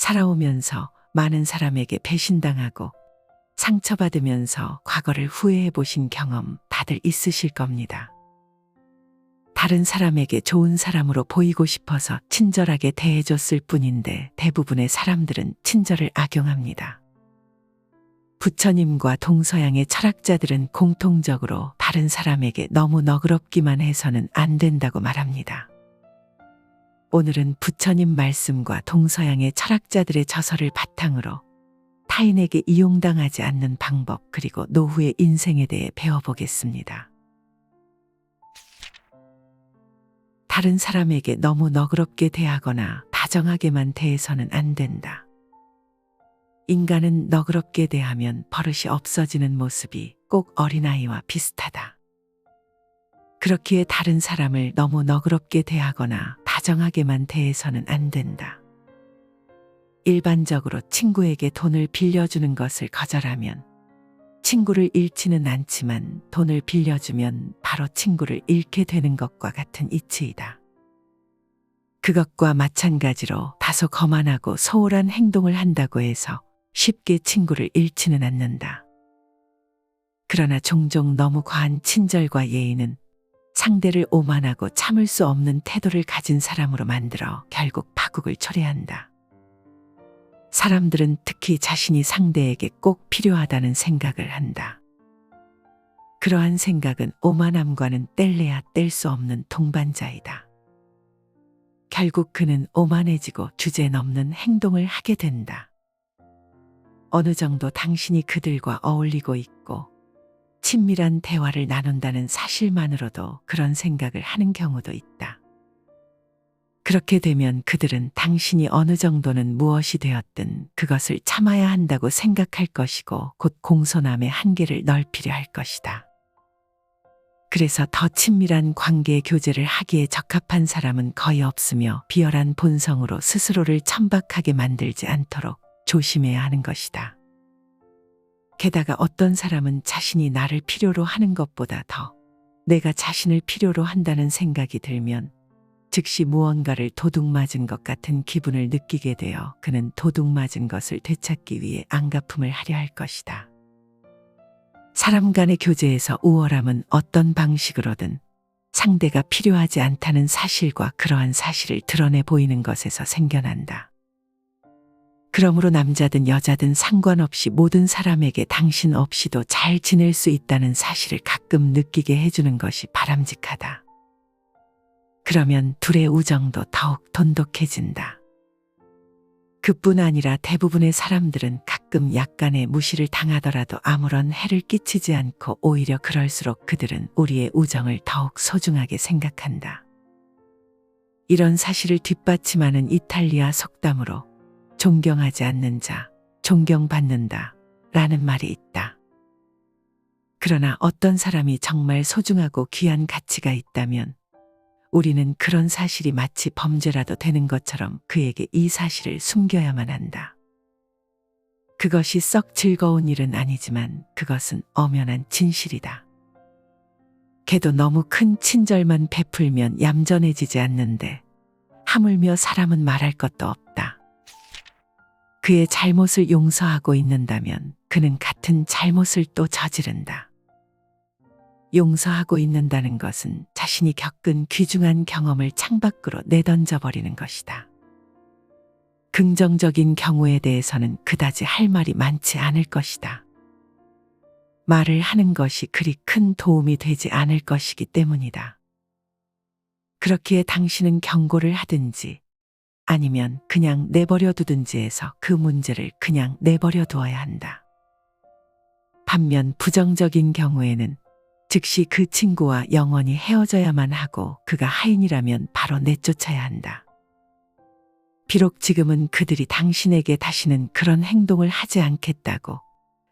살아오면서 많은 사람에게 배신당하고 상처받으면서 과거를 후회해 보신 경험 다들 있으실 겁니다. 다른 사람에게 좋은 사람으로 보이고 싶어서 친절하게 대해줬을 뿐인데 대부분의 사람들은 친절을 악용합니다. 부처님과 동서양의 철학자들은 공통적으로 다른 사람에게 너무 너그럽기만 해서는 안 된다고 말합니다. 오늘은 부처님 말씀과 동서양의 철학자들의 저서를 바탕으로 타인에게 이용당하지 않는 방법 그리고 노후의 인생에 대해 배워보겠습니다. 다른 사람에게 너무 너그럽게 대하거나 다정하게만 대해서는 안 된다. 인간은 너그럽게 대하면 버릇이 없어지는 모습이 꼭 어린아이와 비슷하다. 그렇기에 다른 사람을 너무 너그럽게 대하거나 다정하게만 대해서는 안 된다. 일반적으로 친구에게 돈을 빌려주는 것을 거절하면 친구를 잃지는 않지만 돈을 빌려주면 바로 친구를 잃게 되는 것과 같은 이치이다. 그것과 마찬가지로 다소 거만하고 소홀한 행동을 한다고 해서 쉽게 친구를 잃지는 않는다. 그러나 종종 너무 과한 친절과 예의는 상대를 오만하고 참을 수 없는 태도를 가진 사람으로 만들어 결국 파국을 초래한다. 사람들은 특히 자신이 상대에게 꼭 필요하다는 생각을 한다. 그러한 생각은 오만함과는 뗄래야 뗄 수 없는 동반자이다. 결국 그는 오만해지고 주제넘는 행동을 하게 된다. 어느 정도 당신이 그들과 어울리고 있고 친밀한 대화를 나눈다는 사실만으로도 그런 생각을 하는 경우도 있다. 그렇게 되면 그들은 당신이 어느 정도는 무엇이 되었든 그것을 참아야 한다고 생각할 것이고 곧 공손함의 한계를 넓히려 할 것이다. 그래서 더 친밀한 관계 교제를 하기에 적합한 사람은 거의 없으며 비열한 본성으로 스스로를 천박하게 만들지 않도록 조심해야 하는 것이다. 게다가 어떤 사람은 자신이 나를 필요로 하는 것보다 더 내가 자신을 필요로 한다는 생각이 들면 즉시 무언가를 도둑맞은 것 같은 기분을 느끼게 되어 그는 도둑맞은 것을 되찾기 위해 안갚음을 하려 할 것이다. 사람 간의 교제에서 우월함은 어떤 방식으로든 상대가 필요하지 않다는 사실과 그러한 사실을 드러내 보이는 것에서 생겨난다. 그러므로 남자든 여자든 상관없이 모든 사람에게 당신 없이도 잘 지낼 수 있다는 사실을 가끔 느끼게 해주는 것이 바람직하다. 그러면 둘의 우정도 더욱 돈독해진다. 그뿐 아니라 대부분의 사람들은 가끔 약간의 무시를 당하더라도 아무런 해를 끼치지 않고 오히려 그럴수록 그들은 우리의 우정을 더욱 소중하게 생각한다. 이런 사실을 뒷받침하는 이탈리아 속담으로 존경하지 않는 자, 존경받는다 라는 말이 있다. 그러나 어떤 사람이 정말 소중하고 귀한 가치가 있다면 우리는 그런 사실이 마치 범죄라도 되는 것처럼 그에게 이 사실을 숨겨야만 한다. 그것이 썩 즐거운 일은 아니지만 그것은 엄연한 진실이다. 걔도 너무 큰 친절만 베풀면 얌전해지지 않는데 하물며 사람은 말할 것도 없다. 그의 잘못을 용서하고 있는다면 그는 같은 잘못을 또 저지른다. 용서하고 있는다는 것은 자신이 겪은 귀중한 경험을 창밖으로 내던져버리는 것이다. 긍정적인 경우에 대해서는 그다지 할 말이 많지 않을 것이다. 말을 하는 것이 그리 큰 도움이 되지 않을 것이기 때문이다. 그렇기에 당신은 경고를 하든지 아니면 그냥 내버려 두든지 해서 그 문제를 그냥 내버려 두어야 한다. 반면 부정적인 경우에는 즉시 그 친구와 영원히 헤어져야만 하고 그가 하인이라면 바로 내쫓아야 한다. 비록 지금은 그들이 당신에게 다시는 그런 행동을 하지 않겠다고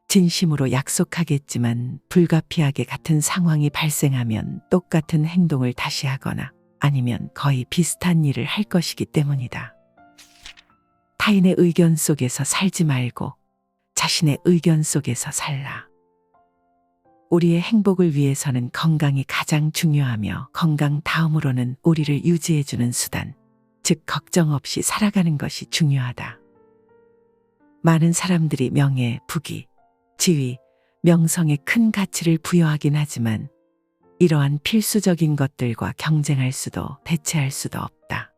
진심으로 약속하겠지만 불가피하게 같은 상황이 발생하면 똑같은 행동을 다시 하거나 아니면 거의 비슷한 일을 할 것이기 때문이다. 타인의 의견 속에서 살지 말고 자신의 의견 속에서 살라. 우리의 행복을 위해서는 건강이 가장 중요하며 건강 다음으로는 우리를 유지해주는 수단, 즉 걱정 없이 살아가는 것이 중요하다. 많은 사람들이 명예, 부귀, 지위, 명성에 큰 가치를 부여하긴 하지만 이러한 필수적인 것들과 경쟁할 수도 대체할 수도 없다.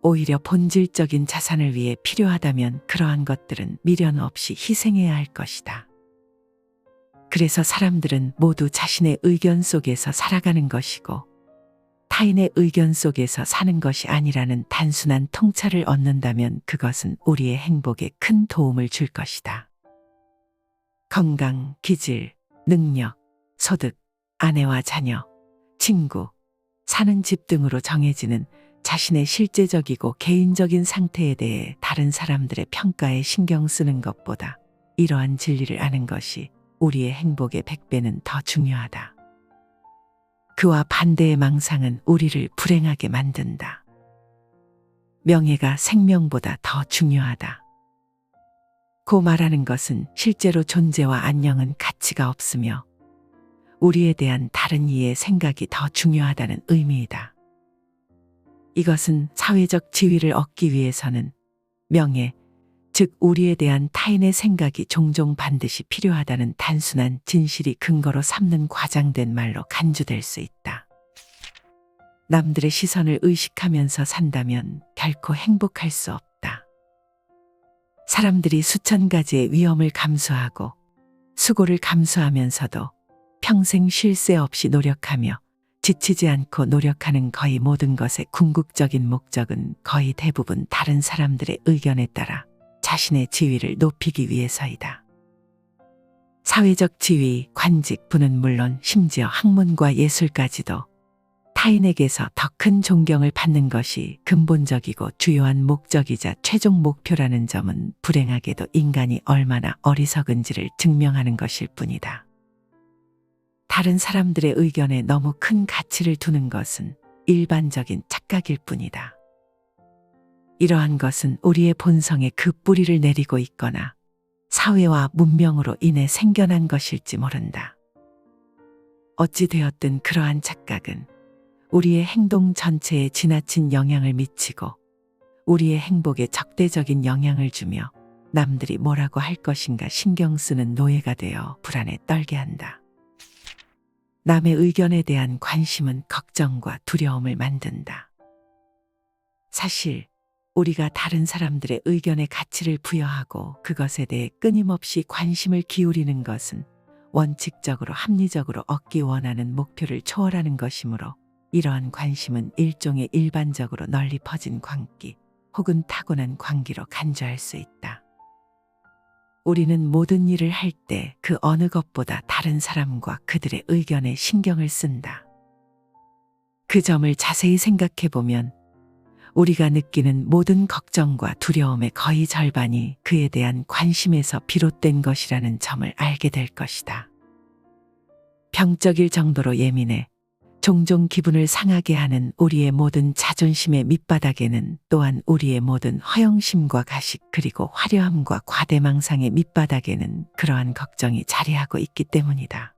오히려 본질적인 자산을 위해 필요하다면 그러한 것들은 미련 없이 희생해야 할 것이다. 그래서 사람들은 모두 자신의 의견 속에서 살아가는 것이고 타인의 의견 속에서 사는 것이 아니라는 단순한 통찰을 얻는다면 그것은 우리의 행복에 큰 도움을 줄 것이다. 건강, 기질, 능력, 소득, 아내와 자녀, 친구, 사는 집 등으로 정해지는 자신의 실제적이고 개인적인 상태에 대해 다른 사람들의 평가에 신경 쓰는 것보다 이러한 진리를 아는 것이 우리의 행복의 100배는 더 중요하다. 그와 반대의 망상은 우리를 불행하게 만든다. 명예가 생명보다 더 중요하다. 고 말하는 것은 실제로 존재와 안녕은 가치가 없으며 우리에 대한 다른 이의 생각이 더 중요하다는 의미이다. 이것은 사회적 지위를 얻기 위해서는 명예, 즉 우리에 대한 타인의 생각이 종종 반드시 필요하다는 단순한 진실이 근거로 삼는 과장된 말로 간주될 수 있다. 남들의 시선을 의식하면서 산다면 결코 행복할 수 없다. 사람들이 수천 가지의 위험을 감수하고 수고를 감수하면서도 평생 쉴 새 없이 노력하며 지치지 않고 노력하는 거의 모든 것의 궁극적인 목적은 거의 대부분 다른 사람들의 의견에 따라 자신의 지위를 높이기 위해서이다. 사회적 지위, 관직, 부는 물론 심지어 학문과 예술까지도 타인에게서 더 큰 존경을 받는 것이 근본적이고 주요한 목적이자 최종 목표라는 점은 불행하게도 인간이 얼마나 어리석은지를 증명하는 것일 뿐이다. 다른 사람들의 의견에 너무 큰 가치를 두는 것은 일반적인 착각일 뿐이다. 이러한 것은 우리의 본성에 그 뿌리를 내리고 있거나 사회와 문명으로 인해 생겨난 것일지 모른다. 어찌 되었든 그러한 착각은 우리의 행동 전체에 지나친 영향을 미치고 우리의 행복에 적대적인 영향을 주며 남들이 뭐라고 할 것인가 신경 쓰는 노예가 되어 불안에 떨게 한다. 남의 의견에 대한 관심은 걱정과 두려움을 만든다. 사실 우리가 다른 사람들의 의견에 가치를 부여하고 그것에 대해 끊임없이 관심을 기울이는 것은 원칙적으로 합리적으로 얻기 원하는 목표를 초월하는 것이므로 이러한 관심은 일종의 일반적으로 널리 퍼진 광기 혹은 타고난 광기로 간주할 수 있다. 우리는 모든 일을 할 때 그 어느 것보다 다른 사람과 그들의 의견에 신경을 쓴다. 그 점을 자세히 생각해 보면 우리가 느끼는 모든 걱정과 두려움의 거의 절반이 그에 대한 관심에서 비롯된 것이라는 점을 알게 될 것이다. 병적일 정도로 예민해 종종 기분을 상하게 하는 우리의 모든 자존심의 밑바닥에는 또한 우리의 모든 허영심과 가식 그리고 화려함과 과대망상의 밑바닥에는 그러한 걱정이 자리하고 있기 때문이다.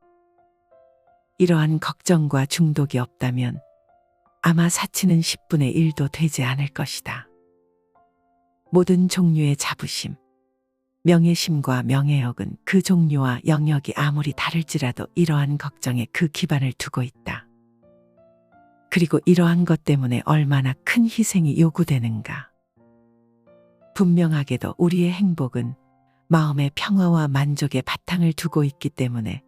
이러한 걱정과 중독이 없다면 아마 사치는 10분의 1도 되지 않을 것이다. 모든 종류의 자부심, 명예심과 명예욕은 그 종류와 영역이 아무리 다를지라도 이러한 걱정에 그 기반을 두고 있다. 그리고 이러한 것 때문에 얼마나 큰 희생이 요구되는가. 분명하게도 우리의 행복은 마음의 평화와 만족의 바탕을 두고 있기 때문에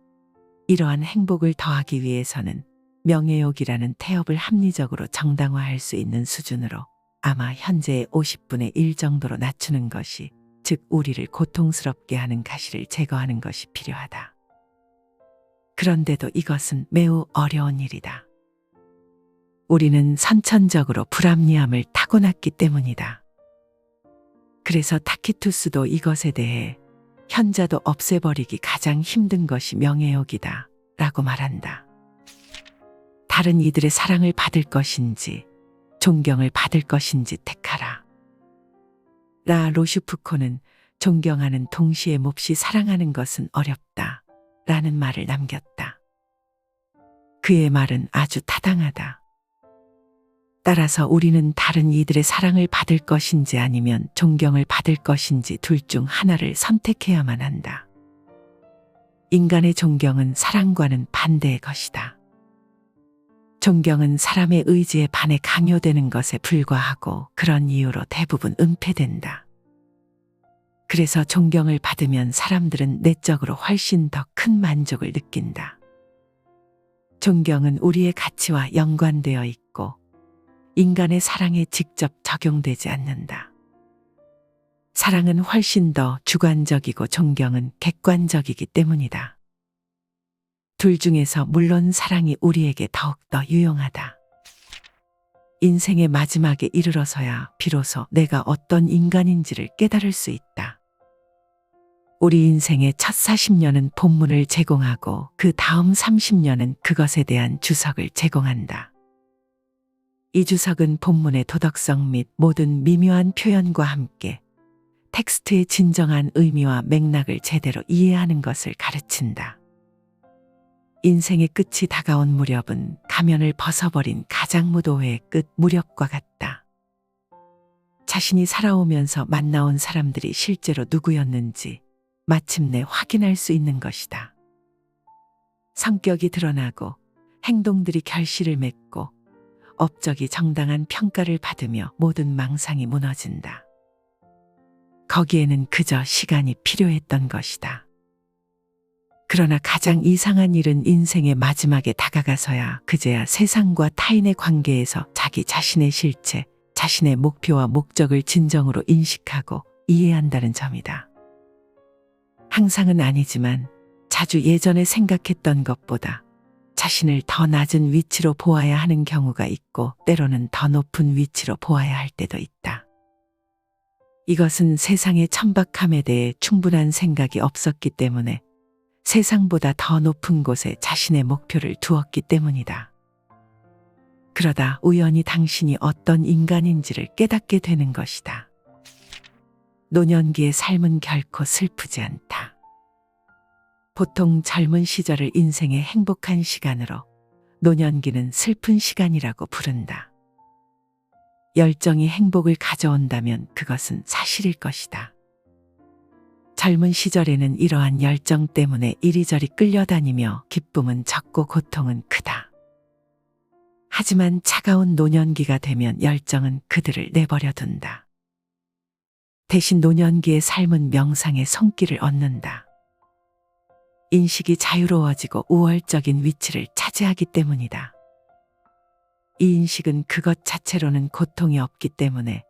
이러한 행복을 더하기 위해서는 명예욕이라는 태엽을 합리적으로 정당화할 수 있는 수준으로 아마 현재의 50분의 1 정도로 낮추는 것이, 즉 우리를 고통스럽게 하는 가시를 제거하는 것이 필요하다. 그런데도 이것은 매우 어려운 일이다. 우리는 선천적으로 불합리함을 타고났기 때문이다. 그래서 타키투스도 이것에 대해 현자도 없애버리기 가장 힘든 것이 명예욕이다 라고 말한다. 다른 이들의 사랑을 받을 것인지 존경을 받을 것인지 택하라. 라 로슈프코는 존경하는 동시에 몹시 사랑하는 것은 어렵다 라는 말을 남겼다. 그의 말은 아주 타당하다. 따라서 우리는 다른 이들의 사랑을 받을 것인지 아니면 존경을 받을 것인지 둘 중 하나를 선택해야만 한다. 인간의 존경은 사랑과는 반대의 것이다. 존경은 사람의 의지에 반해 강요되는 것에 불과하고 그런 이유로 대부분 은폐된다. 그래서 존경을 받으면 사람들은 내적으로 훨씬 더 큰 만족을 느낀다. 존경은 우리의 가치와 연관되어 있고 인간의 사랑에 직접 적용되지 않는다. 사랑은 훨씬 더 주관적이고 존경은 객관적이기 때문이다. 둘 중에서 물론 사랑이 우리에게 더욱더 유용하다. 인생의 마지막에 이르러서야 비로소 내가 어떤 인간인지를 깨달을 수 있다. 우리 인생의 첫 40년은 본문을 제공하고 그 다음 30년은 그것에 대한 주석을 제공한다. 이 주석은 본문의 도덕성 및 모든 미묘한 표현과 함께 텍스트의 진정한 의미와 맥락을 제대로 이해하는 것을 가르친다. 인생의 끝이 다가온 무렵은 가면을 벗어버린 가장무도회의 끝 무렵과 같다. 자신이 살아오면서 만나온 사람들이 실제로 누구였는지 마침내 확인할 수 있는 것이다. 성격이 드러나고 행동들이 결실을 맺고 업적이 정당한 평가를 받으며 모든 망상이 무너진다. 거기에는 그저 시간이 필요했던 것이다. 그러나 가장 이상한 일은 인생의 마지막에 다가가서야 그제야 세상과 타인의 관계에서 자기 자신의 실체, 자신의 목표와 목적을 진정으로 인식하고 이해한다는 점이다. 항상은 아니지만 자주 예전에 생각했던 것보다 자신을 더 낮은 위치로 보아야 하는 경우가 있고 때로는 더 높은 위치로 보아야 할 때도 있다. 이것은 세상의 천박함에 대해 충분한 생각이 없었기 때문에 세상보다 더 높은 곳에 자신의 목표를 두었기 때문이다. 그러다 우연히 당신이 어떤 인간인지를 깨닫게 되는 것이다. 노년기의 삶은 결코 슬프지 않다. 보통 젊은 시절을 인생의 행복한 시간으로 노년기는 슬픈 시간이라고 부른다. 열정이 행복을 가져온다면 그것은 사실일 것이다. 젊은 시절에는 이러한 열정 때문에 이리저리 끌려다니며 기쁨은 적고 고통은 크다. 하지만 차가운 노년기가 되면 열정은 그들을 내버려 둔다. 대신 노년기의 삶은 명상의 손길을 얻는다. 인식이 자유로워지고 우월적인 위치를 차지하기 때문이다. 이 인식은 그것 자체로는 고통이 없기 때문에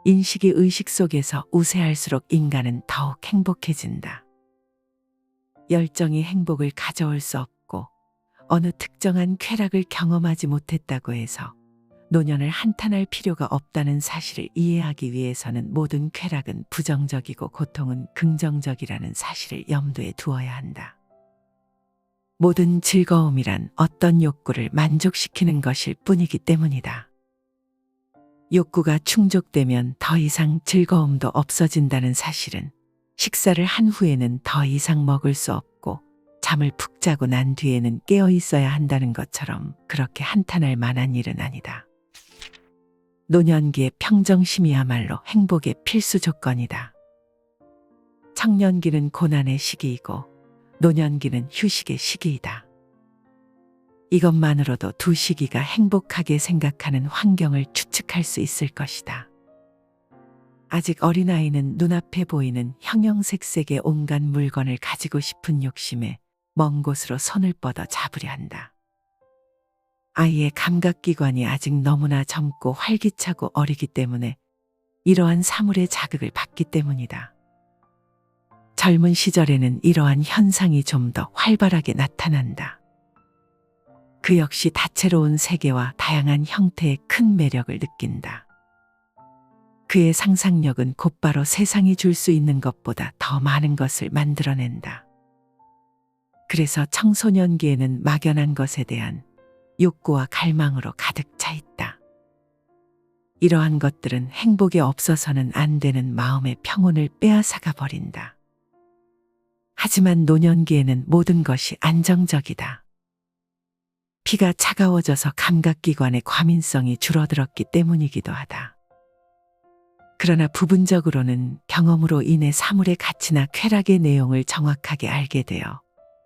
인식이 의식 속에서 우세할수록 인간은 더욱 행복해진다. 열정이 행복을 가져올 수 없고 어느 특정한 쾌락을 경험하지 못했다고 해서 노년을 한탄할 필요가 없다는 사실을 이해하기 위해서는 모든 쾌락은 부정적이고 고통은 긍정적이라는 사실을 염두에 두어야 한다. 모든 즐거움이란 어떤 욕구를 만족시키는 것일 뿐이기 때문이다. 욕구가 충족되면 더 이상 즐거움도 없어진다는 사실은 식사를 한 후에는 더 이상 먹을 수 없고 잠을 푹 자고 난 뒤에는 깨어 있어야 한다는 것처럼 그렇게 한탄할 만한 일은 아니다. 노년기의 평정심이야말로 행복의 필수 조건이다. 청년기는 고난의 시기이고 노년기는 휴식의 시기이다. 이것만으로도 두 시기가 행복하게 생각하는 환경을 추측할 수 있을 것이다. 아직 어린아이는 눈앞에 보이는 형형색색의 온갖 물건을 가지고 싶은 욕심에 먼 곳으로 손을 뻗어 잡으려 한다. 아이의 감각기관이 아직 너무나 젊고 활기차고 어리기 때문에 이러한 사물의 자극을 받기 때문이다. 젊은 시절에는 이러한 현상이 좀 더 활발하게 나타난다. 그 역시 다채로운 세계와 다양한 형태의 큰 매력을 느낀다. 그의 상상력은 곧바로 세상이 줄 수 있는 것보다 더 많은 것을 만들어낸다. 그래서 청소년기에는 막연한 것에 대한 욕구와 갈망으로 가득 차 있다. 이러한 것들은 행복에 없어서는 안 되는 마음의 평온을 빼앗아가 버린다. 하지만 노년기에는 모든 것이 안정적이다. 피가 차가워져서 감각기관의 과민성이 줄어들었기 때문이기도 하다. 그러나 부분적으로는 경험으로 인해 사물의 가치나 쾌락의 내용을 정확하게 알게 되어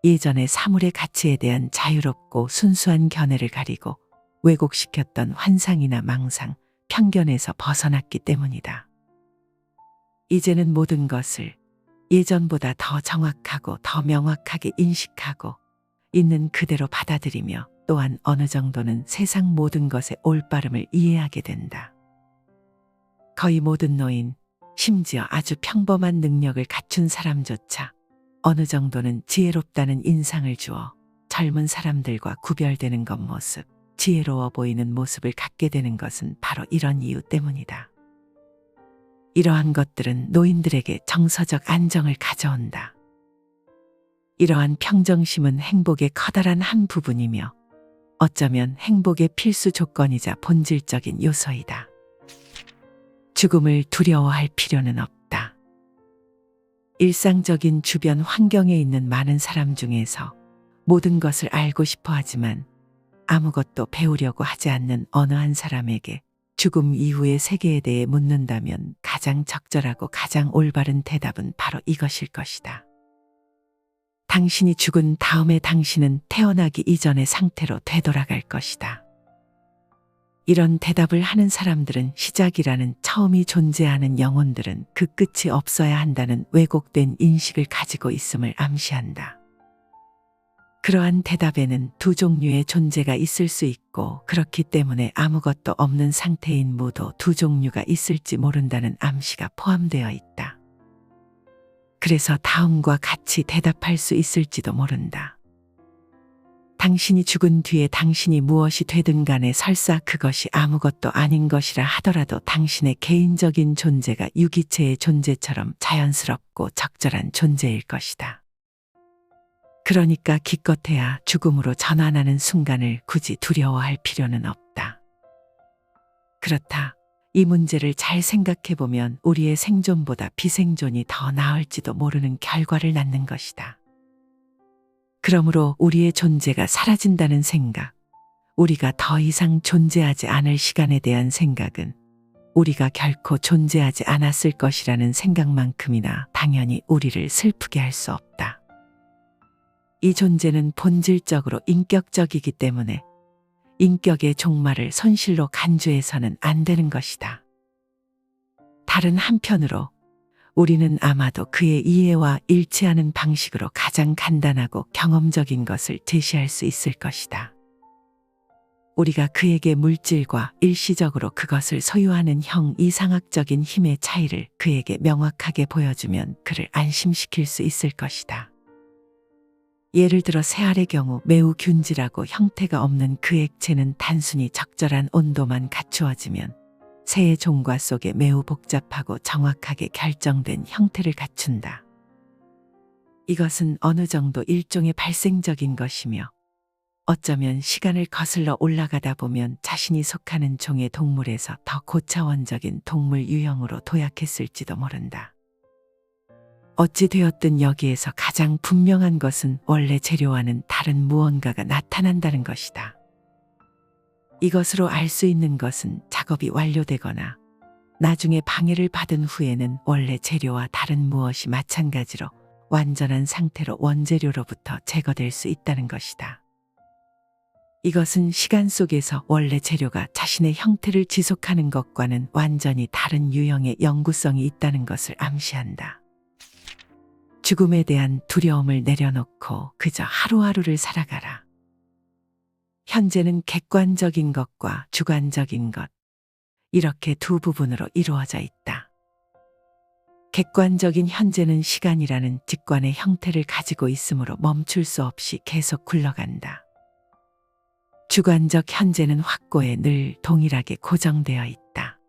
예전의 사물의 가치에 대한 자유롭고 순수한 견해를 가리고 왜곡시켰던 환상이나 망상, 편견에서 벗어났기 때문이다. 이제는 모든 것을 예전보다 더 정확하고 더 명확하게 인식하고 있는 그대로 받아들이며 또한 어느 정도는 세상 모든 것의 올바름을 이해하게 된다. 거의 모든 노인, 심지어 아주 평범한 능력을 갖춘 사람조차 어느 정도는 지혜롭다는 인상을 주어 젊은 사람들과 구별되는 겉모습, 지혜로워 보이는 모습을 갖게 되는 것은 바로 이런 이유 때문이다. 이러한 것들은 노인들에게 정서적 안정을 가져온다. 이러한 평정심은 행복의 커다란 한 부분이며 어쩌면 행복의 필수 조건이자 본질적인 요소이다. 죽음을 두려워할 필요는 없다. 일상적인 주변 환경에 있는 많은 사람 중에서 모든 것을 알고 싶어 하지만 아무것도 배우려고 하지 않는 어느 한 사람에게 죽음 이후의 세계에 대해 묻는다면 가장 적절하고 가장 올바른 대답은 바로 이것일 것이다. 당신이 죽은 다음에 당신은 태어나기 이전의 상태로 되돌아갈 것이다. 이런 대답을 하는 사람들은 시작이라는 처음이 존재하는 영혼들은 그 끝이 없어야 한다는 왜곡된 인식을 가지고 있음을 암시한다. 그러한 대답에는 두 종류의 존재가 있을 수 있고 그렇기 때문에 아무것도 없는 상태인 무도 두 종류가 있을지 모른다는 암시가 포함되어 있다. 그래서 다음과 같이 대답할 수 있을지도 모른다. 당신이 죽은 뒤에 당신이 무엇이 되든 간에 설사 그것이 아무것도 아닌 것이라 하더라도 당신의 개인적인 존재가 유기체의 존재처럼 자연스럽고 적절한 존재일 것이다. 그러니까 기껏해야 죽음으로 전환하는 순간을 굳이 두려워할 필요는 없다. 그렇다. 이 문제를 잘 생각해보면 우리의 생존보다 비생존이 더 나을지도 모르는 결과를 낳는 것이다. 그러므로 우리의 존재가 사라진다는 생각, 우리가 더 이상 존재하지 않을 시간에 대한 생각은 우리가 결코 존재하지 않았을 것이라는 생각만큼이나 당연히 우리를 슬프게 할 수 없다. 이 존재는 본질적으로 인격적이기 때문에 인격의 종말을 손실로 간주해서는 안 되는 것이다. 다른 한편으로 우리는 아마도 그의 이해와 일치하는 방식으로 가장 간단하고 경험적인 것을 제시할 수 있을 것이다. 우리가 그에게 물질과 일시적으로 그것을 소유하는 이상학적인 힘의 차이를 그에게 명확하게 보여주면 그를 안심시킬 수 있을 것이다. 예를 들어 새알의 경우 매우 균질하고 형태가 없는 그 액체는 단순히 적절한 온도만 갖추어지면 새의 종과 속에 매우 복잡하고 정확하게 결정된 형태를 갖춘다. 이것은 어느 정도 일종의 발생적인 것이며 어쩌면 시간을 거슬러 올라가다 보면 자신이 속하는 종의 동물에서 더 고차원적인 동물 유형으로 도약했을지도 모른다. 어찌 되었든 여기에서 가장 분명한 것은 원래 재료와는 다른 무언가가 나타난다는 것이다. 이것으로 알 수 있는 것은 작업이 완료되거나 나중에 방해를 받은 후에는 원래 재료와 다른 무엇이 마찬가지로 완전한 상태로 원재료로부터 제거될 수 있다는 것이다. 이것은 시간 속에서 원래 재료가 자신의 형태를 지속하는 것과는 완전히 다른 유형의 영구성이 있다는 것을 암시한다. 죽음에 대한 두려움을 내려놓고 그저 하루하루를 살아가라. 현재는 객관적인 것과 주관적인 것, 이렇게 두 부분으로 이루어져 있다. 객관적인 현재는 시간이라는 직관의 형태를 가지고 있으므로 멈출 수 없이 계속 굴러간다. 주관적 현재는 확고해 늘 동일하게 고정되어 있다.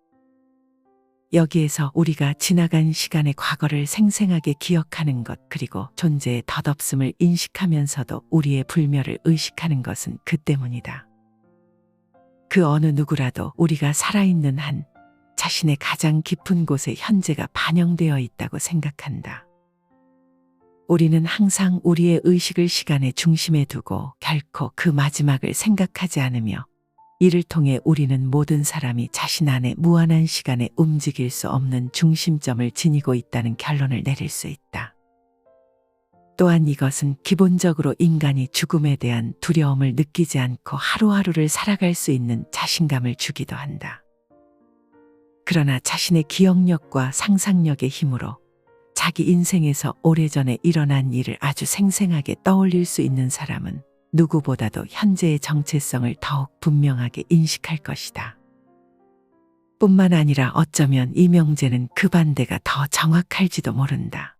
여기에서 우리가 지나간 시간의 과거를 생생하게 기억하는 것 그리고 존재의 덧없음을 인식하면서도 우리의 불멸을 의식하는 것은 그 때문이다. 그 어느 누구라도 우리가 살아있는 한 자신의 가장 깊은 곳에 현재가 반영되어 있다고 생각한다. 우리는 항상 우리의 의식을 시간의 중심에 두고 결코 그 마지막을 생각하지 않으며 이를 통해 우리는 모든 사람이 자신 안에 무한한 시간에 움직일 수 없는 중심점을 지니고 있다는 결론을 내릴 수 있다. 또한 이것은 기본적으로 인간이 죽음에 대한 두려움을 느끼지 않고 하루하루를 살아갈 수 있는 자신감을 주기도 한다. 그러나 자신의 기억력과 상상력의 힘으로 자기 인생에서 오래전에 일어난 일을 아주 생생하게 떠올릴 수 있는 사람은 누구보다도 현재의 정체성을 더욱 분명하게 인식할 것이다. 뿐만 아니라 어쩌면 이 명제는 그 반대가 더 정확할지도 모른다.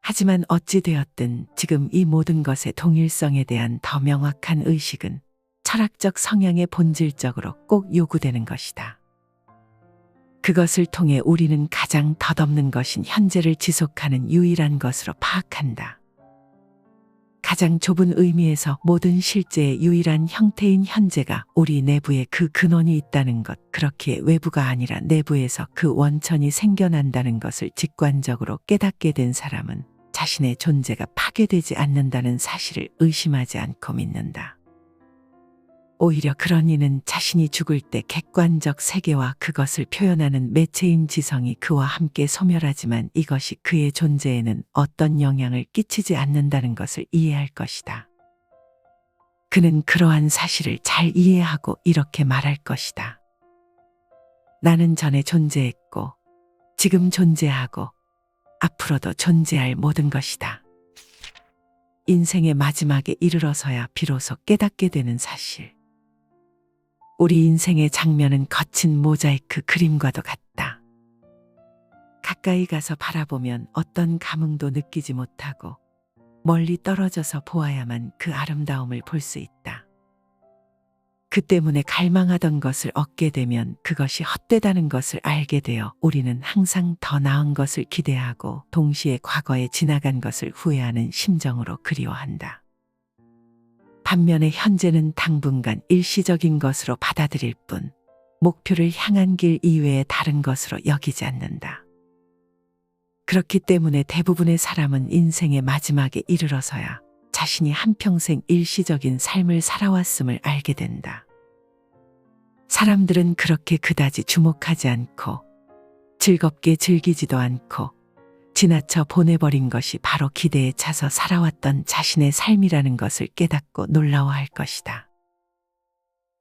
하지만 어찌 되었든 지금 이 모든 것의 동일성에 대한 더 명확한 의식은 철학적 성향의 본질적으로 꼭 요구되는 것이다. 그것을 통해 우리는 가장 덧없는 것인 현재를 지속하는 유일한 것으로 파악한다. 가장 좁은 의미에서 모든 실제의 유일한 형태인 현재가 우리 내부에 그 근원이 있다는 것, 그렇기에 외부가 아니라 내부에서 그 원천이 생겨난다는 것을 직관적으로 깨닫게 된 사람은 자신의 존재가 파괴되지 않는다는 사실을 의심하지 않고 믿는다. 오히려 그런 이는 자신이 죽을 때 객관적 세계와 그것을 표현하는 매체인 지성이 그와 함께 소멸하지만 이것이 그의 존재에는 어떤 영향을 끼치지 않는다는 것을 이해할 것이다. 그는 그러한 사실을 잘 이해하고 이렇게 말할 것이다. 나는 전에 존재했고, 지금 존재하고, 앞으로도 존재할 모든 것이다. 인생의 마지막에 이르러서야 비로소 깨닫게 되는 사실. 우리 인생의 장면은 거친 모자이크 그림과도 같다. 가까이 가서 바라보면 어떤 감흥도 느끼지 못하고 멀리 떨어져서 보아야만 그 아름다움을 볼 수 있다. 그 때문에 갈망하던 것을 얻게 되면 그것이 헛되다는 것을 알게 되어 우리는 항상 더 나은 것을 기대하고 동시에 과거에 지나간 것을 후회하는 심정으로 그리워한다. 반면에 현재는 당분간 일시적인 것으로 받아들일 뿐 목표를 향한 길 이외의 다른 것으로 여기지 않는다. 그렇기 때문에 대부분의 사람은 인생의 마지막에 이르러서야 자신이 한평생 일시적인 삶을 살아왔음을 알게 된다. 사람들은 그렇게 그다지 주목하지 않고 즐겁게 즐기지도 않고 지나쳐 보내버린 것이 바로 기대에 차서 살아왔던 자신의 삶이라는 것을 깨닫고 놀라워할 것이다.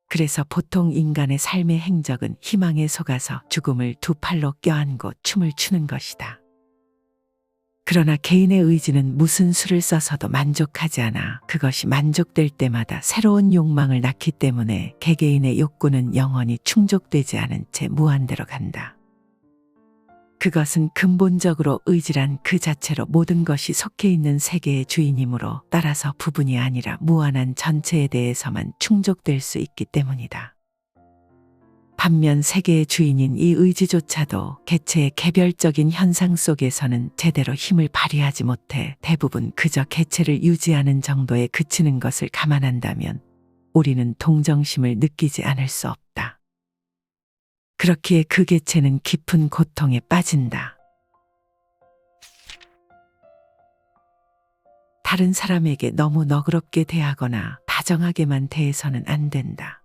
그래서 보통 인간의 삶의 행적은 희망에 속아서 죽음을 두 팔로 껴안고 춤을 추는 것이다. 그러나 개인의 의지는 무슨 수를 써서도 만족하지 않아 그것이 만족될 때마다 새로운 욕망을 낳기 때문에 개개인의 욕구는 영원히 충족되지 않은 채 무한대로 간다. 그것은 근본적으로 의지란 그 자체로 모든 것이 속해 있는 세계의 주인이므로 따라서 부분이 아니라 무한한 전체에 대해서만 충족될 수 있기 때문이다. 반면 세계의 주인인 이 의지조차도 개체의 개별적인 현상 속에서는 제대로 힘을 발휘하지 못해 대부분 그저 개체를 유지하는 정도에 그치는 것을 감안한다면 우리는 동정심을 느끼지 않을 수 없다. 그렇기에 그 개체는 깊은 고통에 빠진다. 다른 사람에게 너무 너그럽게 대하거나 다정하게만 대해서는 안 된다.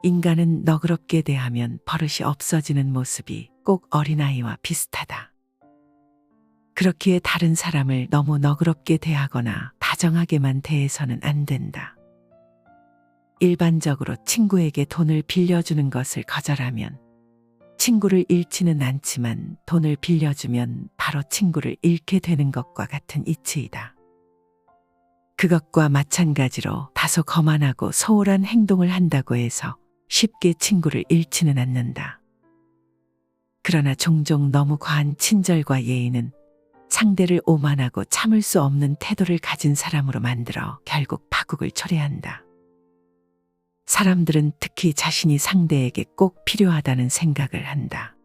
인간은 너그럽게 대하면 버릇이 없어지는 모습이 꼭 어린아이와 비슷하다. 그렇기에 다른 사람을 너무 너그럽게 대하거나 다정하게만 대해서는 안 된다. 일반적으로 친구에게 돈을 빌려주는 것을 거절하면 친구를 잃지는 않지만 돈을 빌려주면 바로 친구를 잃게 되는 것과 같은 이치이다. 그것과 마찬가지로 다소 거만하고 소홀한 행동을 한다고 해서 쉽게 친구를 잃지는 않는다. 그러나 종종 너무 과한 친절과 예의는 상대를 오만하고 참을 수 없는 태도를 가진 사람으로 만들어 결국 파국을 초래한다. 사람들은 특히 자신이 상대에게 꼭 필요하다는 생각을 한다.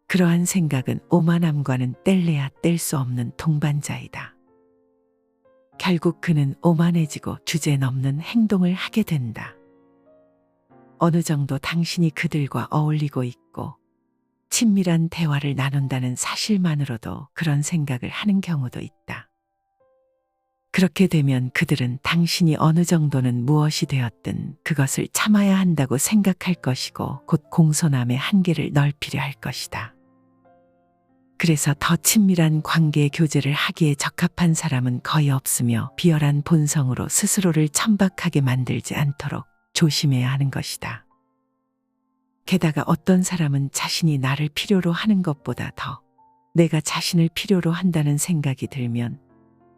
그러한 생각은 오만함과는 뗄래야 뗄 수 없는 동반자이다. 결국 그는 오만해지고 주제넘는 행동을 하게 된다. 어느 정도 당신이 그들과 어울리고 있고 친밀한 대화를 나눈다는 사실만으로도 그런 생각을 하는 경우도 있다. 그렇게 되면 그들은 당신이 어느 정도는 무엇이 되었든 그것을 참아야 한다고 생각할 것이고 곧 공손함의 한계를 넓히려 할 것이다. 그래서 더 친밀한 관계 교제를 하기에 적합한 사람은 거의 없으며 비열한 본성으로 스스로를 천박하게 만들지 않도록 조심해야 하는 것이다. 게다가 어떤 사람은 자신이 나를 필요로 하는 것보다 더 내가 자신을 필요로 한다는 생각이 들면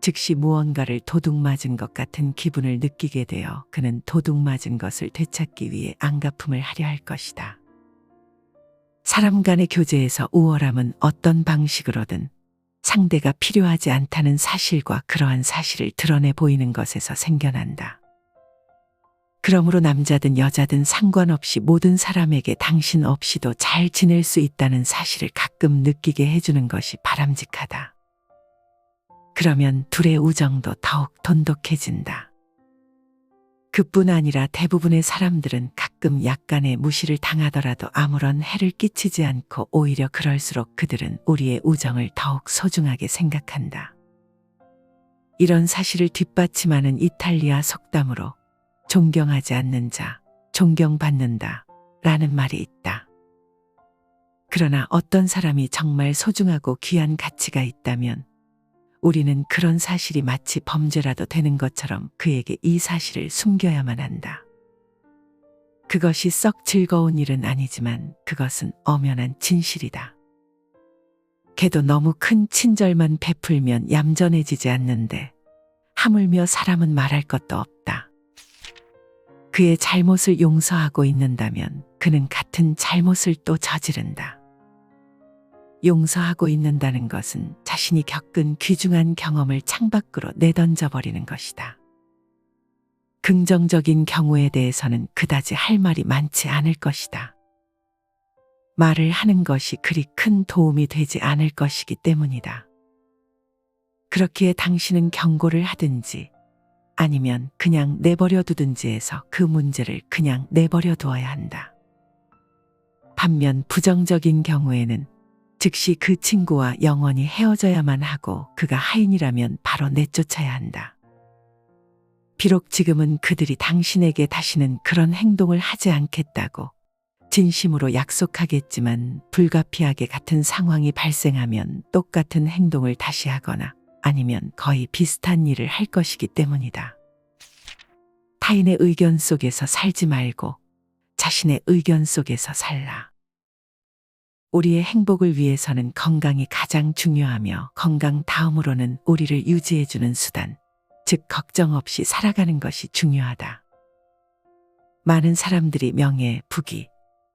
즉시 무언가를 도둑맞은 것 같은 기분을 느끼게 되어 그는 도둑맞은 것을 되찾기 위해 안갚음을 하려 할 것이다. 사람 간의 교제에서 우월함은 어떤 방식으로든 상대가 필요하지 않다는 사실과 그러한 사실을 드러내 보이는 것에서 생겨난다. 그러므로 남자든 여자든 상관없이 모든 사람에게 당신 없이도 잘 지낼 수 있다는 사실을 가끔 느끼게 해주는 것이 바람직하다. 그러면 둘의 우정도 더욱 돈독해진다. 그뿐 아니라 대부분의 사람들은 가끔 약간의 무시를 당하더라도 아무런 해를 끼치지 않고 오히려 그럴수록 그들은 우리의 우정을 더욱 소중하게 생각한다. 이런 사실을 뒷받침하는 이탈리아 속담으로 존경하지 않는 자, 존경받는다 라는 말이 있다. 그러나 어떤 사람이 정말 소중하고 귀한 가치가 있다면 우리는 그런 사실이 마치 범죄라도 되는 것처럼 그에게 이 사실을 숨겨야만 한다. 그것이 썩 즐거운 일은 아니지만 그것은 엄연한 진실이다. 걔도 너무 큰 친절만 베풀면 얌전해지지 않는데 하물며 사람은 말할 것도 없다. 그의 잘못을 용서하고 있는다면 그는 같은 잘못을 또 저지른다. 용서하고 있는다는 것은 자신이 겪은 귀중한 경험을 창밖으로 내던져버리는 것이다. 긍정적인 경우에 대해서는 그다지 할 말이 많지 않을 것이다. 말을 하는 것이 그리 큰 도움이 되지 않을 것이기 때문이다. 그렇기에 당신은 경고를 하든지 아니면 그냥 내버려 두든지 해서 그 문제를 그냥 내버려 두어야 한다. 반면 부정적인 경우에는 즉시 그 친구와 영원히 헤어져야만 하고 그가 하인이라면 바로 내쫓아야 한다. 비록 지금은 그들이 당신에게 다시는 그런 행동을 하지 않겠다고 진심으로 약속하겠지만 불가피하게 같은 상황이 발생하면 똑같은 행동을 다시 하거나 아니면 거의 비슷한 일을 할 것이기 때문이다. 타인의 의견 속에서 살지 말고 자신의 의견 속에서 살라. 우리의 행복을 위해서는 건강이 가장 중요하며 건강 다음으로는 우리를 유지해주는 수단, 즉 걱정 없이 살아가는 것이 중요하다. 많은 사람들이 명예, 부귀,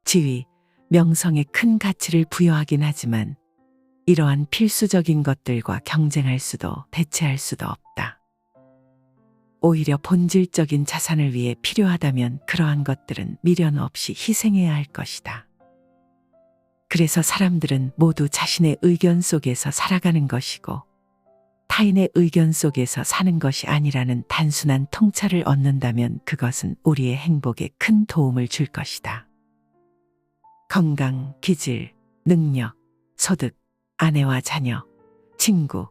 지위, 명성에 큰 가치를 부여하긴 하지만 이러한 필수적인 것들과 경쟁할 수도 대체할 수도 없다. 오히려 본질적인 자산을 위해 필요하다면 그러한 것들은 미련 없이 희생해야 할 것이다. 그래서 사람들은 모두 자신의 의견 속에서 살아가는 것이고 타인의 의견 속에서 사는 것이 아니라는 단순한 통찰을 얻는다면 그것은 우리의 행복에 큰 도움을 줄 것이다. 건강, 기질, 능력, 소득, 아내와 자녀, 친구,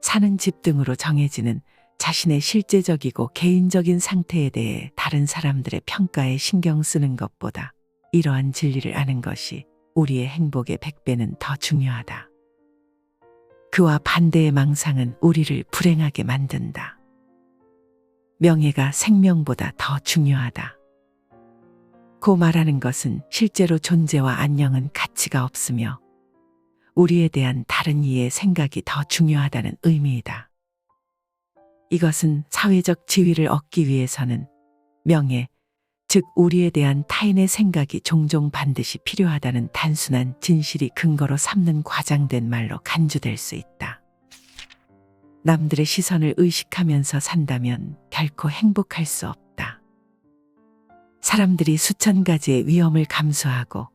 사는 집 등으로 정해지는 자신의 실제적이고 개인적인 상태에 대해 다른 사람들의 평가에 신경 쓰는 것보다 이러한 진리를 아는 것이 우리의 행복의 100배는 더 중요하다. 그와 반대의 망상은 우리를 불행하게 만든다. 명예가 생명보다 더 중요하다. 고 말하는 것은 실제로 존재와 안녕은 가치가 없으며 우리에 대한 다른 이의 생각이 더 중요하다는 의미이다. 이것은 사회적 지위를 얻기 위해서는 명예, 즉 우리에 대한 타인의 생각이 종종 반드시 필요하다는 단순한 진실이 근거로 삼는 과장된 말로 간주될 수 있다. 남들의 시선을 의식하면서 산다면 결코 행복할 수 없다. 사람들이 수천 가지의 위험을 감수하고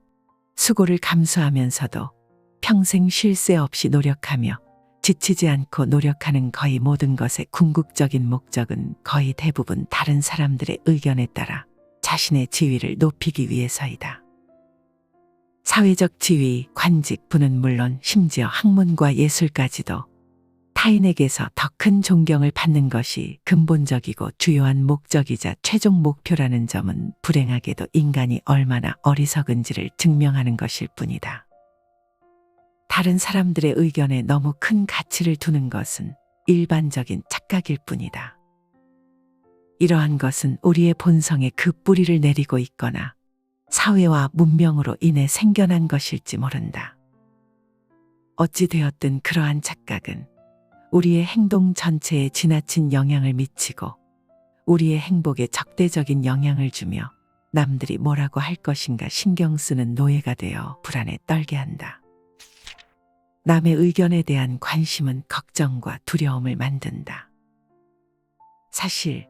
수고를 감수하면서도 평생 쉴 새 없이 노력하며 지치지 않고 노력하는 거의 모든 것의 궁극적인 목적은 거의 대부분 다른 사람들의 의견에 따라 자신의 지위를 높이기 위해서이다. 사회적 지위, 관직, 부는 물론 심지어 학문과 예술까지도 타인에게서 더 큰 존경을 받는 것이 근본적이고 주요한 목적이자 최종 목표라는 점은 불행하게도 인간이 얼마나 어리석은지를 증명하는 것일 뿐이다. 다른 사람들의 의견에 너무 큰 가치를 두는 것은 일반적인 착각일 뿐이다. 이러한 것은 우리의 본성에 그 뿌리를 내리고 있거나 사회와 문명으로 인해 생겨난 것일지 모른다. 어찌 되었든 그러한 착각은 우리의 행동 전체에 지나친 영향을 미치고 우리의 행복에 적대적인 영향을 주며 남들이 뭐라고 할 것인가 신경 쓰는 노예가 되어 불안에 떨게 한다. 남의 의견에 대한 관심은 걱정과 두려움을 만든다. 사실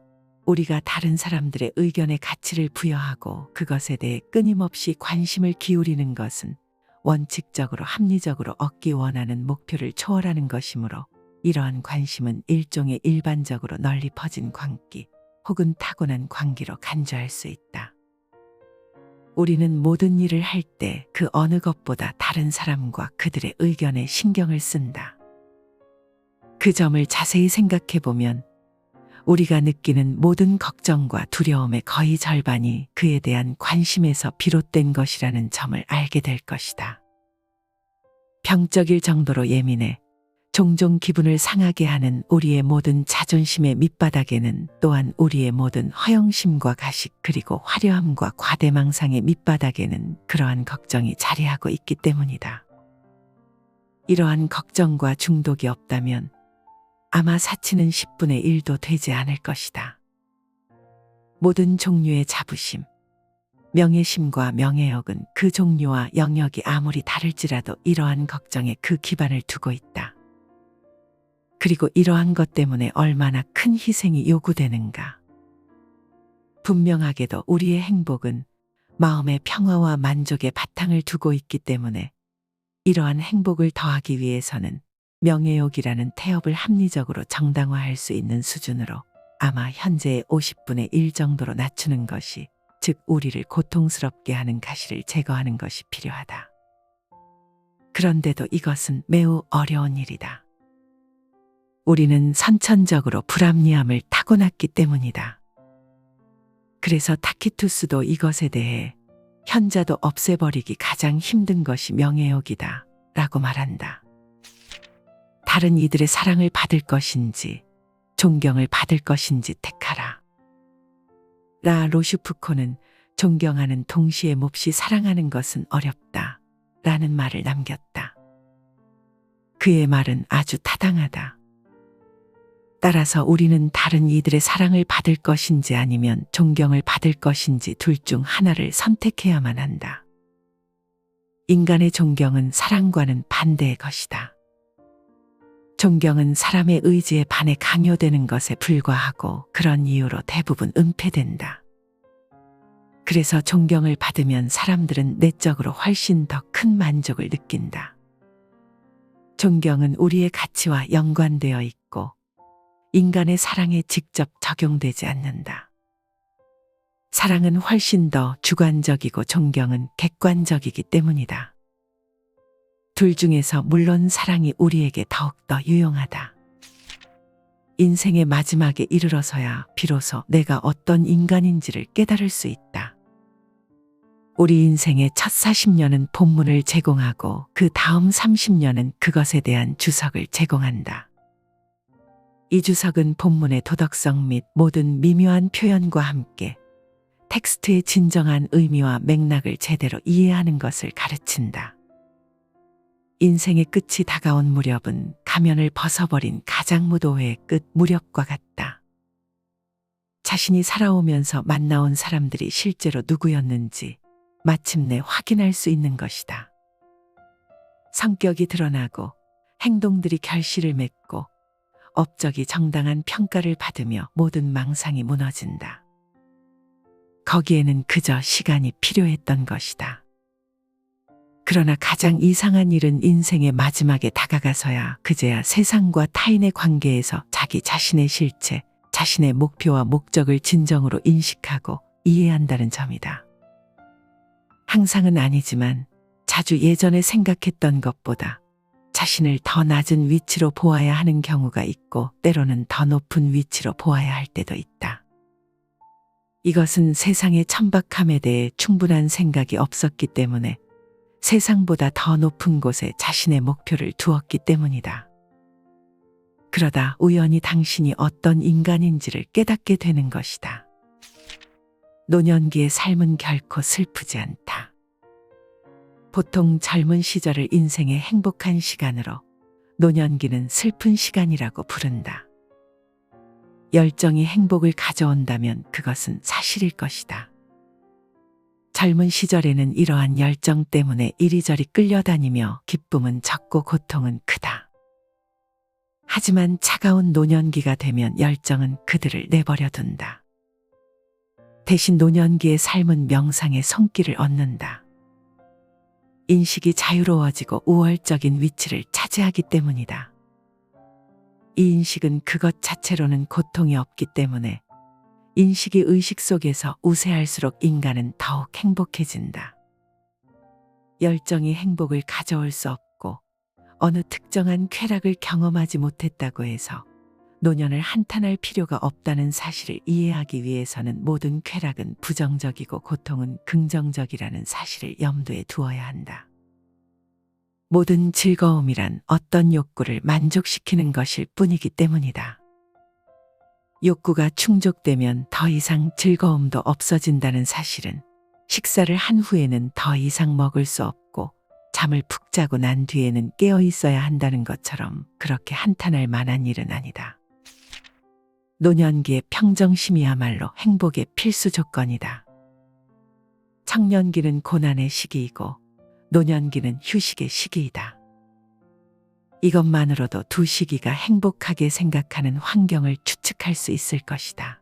우리가 다른 사람들의 의견에 가치를 부여하고 그것에 대해 끊임없이 관심을 기울이는 것은 원칙적으로 합리적으로 얻기 원하는 목표를 초월하는 것이므로 이러한 관심은 일종의 일반적으로 널리 퍼진 광기 혹은 타고난 광기로 간주할 수 있다. 우리는 모든 일을 할 때 그 어느 것보다 다른 사람과 그들의 의견에 신경을 쓴다. 그 점을 자세히 생각해 보면 우리가 느끼는 모든 걱정과 두려움의 거의 절반이 그에 대한 관심에서 비롯된 것이라는 점을 알게 될 것이다. 병적일 정도로 예민해 종종 기분을 상하게 하는 우리의 모든 자존심의 밑바닥에는 또한 우리의 모든 허영심과 가식 그리고 화려함과 과대망상의 밑바닥에는 그러한 걱정이 자리하고 있기 때문이다. 이러한 걱정과 중독이 없다면 아마 사치는 10분의 1도 되지 않을 것이다. 모든 종류의 자부심, 명예심과 명예욕은 그 종류와 영역이 아무리 다를지라도 이러한 걱정에 그 기반을 두고 있다. 그리고 이러한 것 때문에 얼마나 큰 희생이 요구되는가. 분명하게도 우리의 행복은 마음의 평화와 만족의 바탕을 두고 있기 때문에 이러한 행복을 더하기 위해서는 명예욕이라는 태엽을 합리적으로 정당화할 수 있는 수준으로 아마 현재의 50분의 1 정도로 낮추는 것이, 즉 우리를 고통스럽게 하는 가시를 제거하는 것이 필요하다. 그런데도 이것은 매우 어려운 일이다. 우리는 선천적으로 불합리함을 타고났기 때문이다. 그래서 타키투스도 이것에 대해 현자도 없애버리기 가장 힘든 것이 명예욕이다 라고 말한다. 다른 이들의 사랑을 받을 것인지 존경을 받을 것인지 택하라. 라 로슈프코는 존경하는 동시에 몹시 사랑하는 것은 어렵다 라는 말을 남겼다. 그의 말은 아주 타당하다. 따라서 우리는 다른 이들의 사랑을 받을 것인지 아니면 존경을 받을 것인지 둘 중 하나를 선택해야만 한다. 인간의 존경은 사랑과는 반대의 것이다. 존경은 사람의 의지에 반해 강요되는 것에 불과하고 그런 이유로 대부분 은폐된다. 그래서 존경을 받으면 사람들은 내적으로 훨씬 더 큰 만족을 느낀다. 존경은 우리의 가치와 연관되어 있고 인간의 사랑에 직접 적용되지 않는다. 사랑은 훨씬 더 주관적이고 존경은 객관적이기 때문이다. 둘 중에서 물론 사랑이 우리에게 더욱더 유용하다. 인생의 마지막에 이르러서야 비로소 내가 어떤 인간인지를 깨달을 수 있다. 우리 인생의 첫 40년은 본문을 제공하고 그 다음 30년은 그것에 대한 주석을 제공한다. 이 주석은 본문의 도덕성 및 모든 미묘한 표현과 함께 텍스트의 진정한 의미와 맥락을 제대로 이해하는 것을 가르친다. 인생의 끝이 다가온 무렵은 가면을 벗어버린 가장무도회의 끝 무렵과 같다. 자신이 살아오면서 만나온 사람들이 실제로 누구였는지 마침내 확인할 수 있는 것이다. 성격이 드러나고 행동들이 결실을 맺고 업적이 정당한 평가를 받으며 모든 망상이 무너진다. 거기에는 그저 시간이 필요했던 것이다. 그러나 가장 이상한 일은 인생의 마지막에 다가가서야 그제야 세상과 타인의 관계에서 자기 자신의 실체, 자신의 목표와 목적을 진정으로 인식하고 이해한다는 점이다. 항상은 아니지만 자주 예전에 생각했던 것보다 자신을 더 낮은 위치로 보아야 하는 경우가 있고 때로는 더 높은 위치로 보아야 할 때도 있다. 이것은 세상의 천박함에 대해 충분한 생각이 없었기 때문에 세상보다 더 높은 곳에 자신의 목표를 두었기 때문이다. 그러다 우연히 당신이 어떤 인간인지를 깨닫게 되는 것이다. 노년기의 삶은 결코 슬프지 않다. 보통 젊은 시절을 인생의 행복한 시간으로, 노년기는 슬픈 시간이라고 부른다. 열정이 행복을 가져온다면 그것은 사실일 것이다. 젊은 시절에는 이러한 열정 때문에 이리저리 끌려다니며 기쁨은 적고 고통은 크다. 하지만 차가운 노년기가 되면 열정은 그들을 내버려 둔다. 대신 노년기의 삶은 명상의 손길을 얻는다. 인식이 자유로워지고 우월적인 위치를 차지하기 때문이다. 이 인식은 그것 자체로는 고통이 없기 때문에 인식이 의식 속에서 우세할수록 인간은 더욱 행복해진다. 열정이 행복을 가져올 수 없고 어느 특정한 쾌락을 경험하지 못했다고 해서 노년을 한탄할 필요가 없다는 사실을 이해하기 위해서는 모든 쾌락은 부정적이고 고통은 긍정적이라는 사실을 염두에 두어야 한다. 모든 즐거움이란 어떤 욕구를 만족시키는 것일 뿐이기 때문이다. 욕구가 충족되면 더 이상 즐거움도 없어진다는 사실은 식사를 한 후에는 더 이상 먹을 수 없고 잠을 푹 자고 난 뒤에는 깨어 있어야 한다는 것처럼 그렇게 한탄할 만한 일은 아니다. 노년기의 평정심이야말로 행복의 필수 조건이다. 청년기는 고난의 시기이고 노년기는 휴식의 시기이다. 이것만으로도 두 시기가 행복하게 생각하는 환경을 추측할 수 있을 것이다.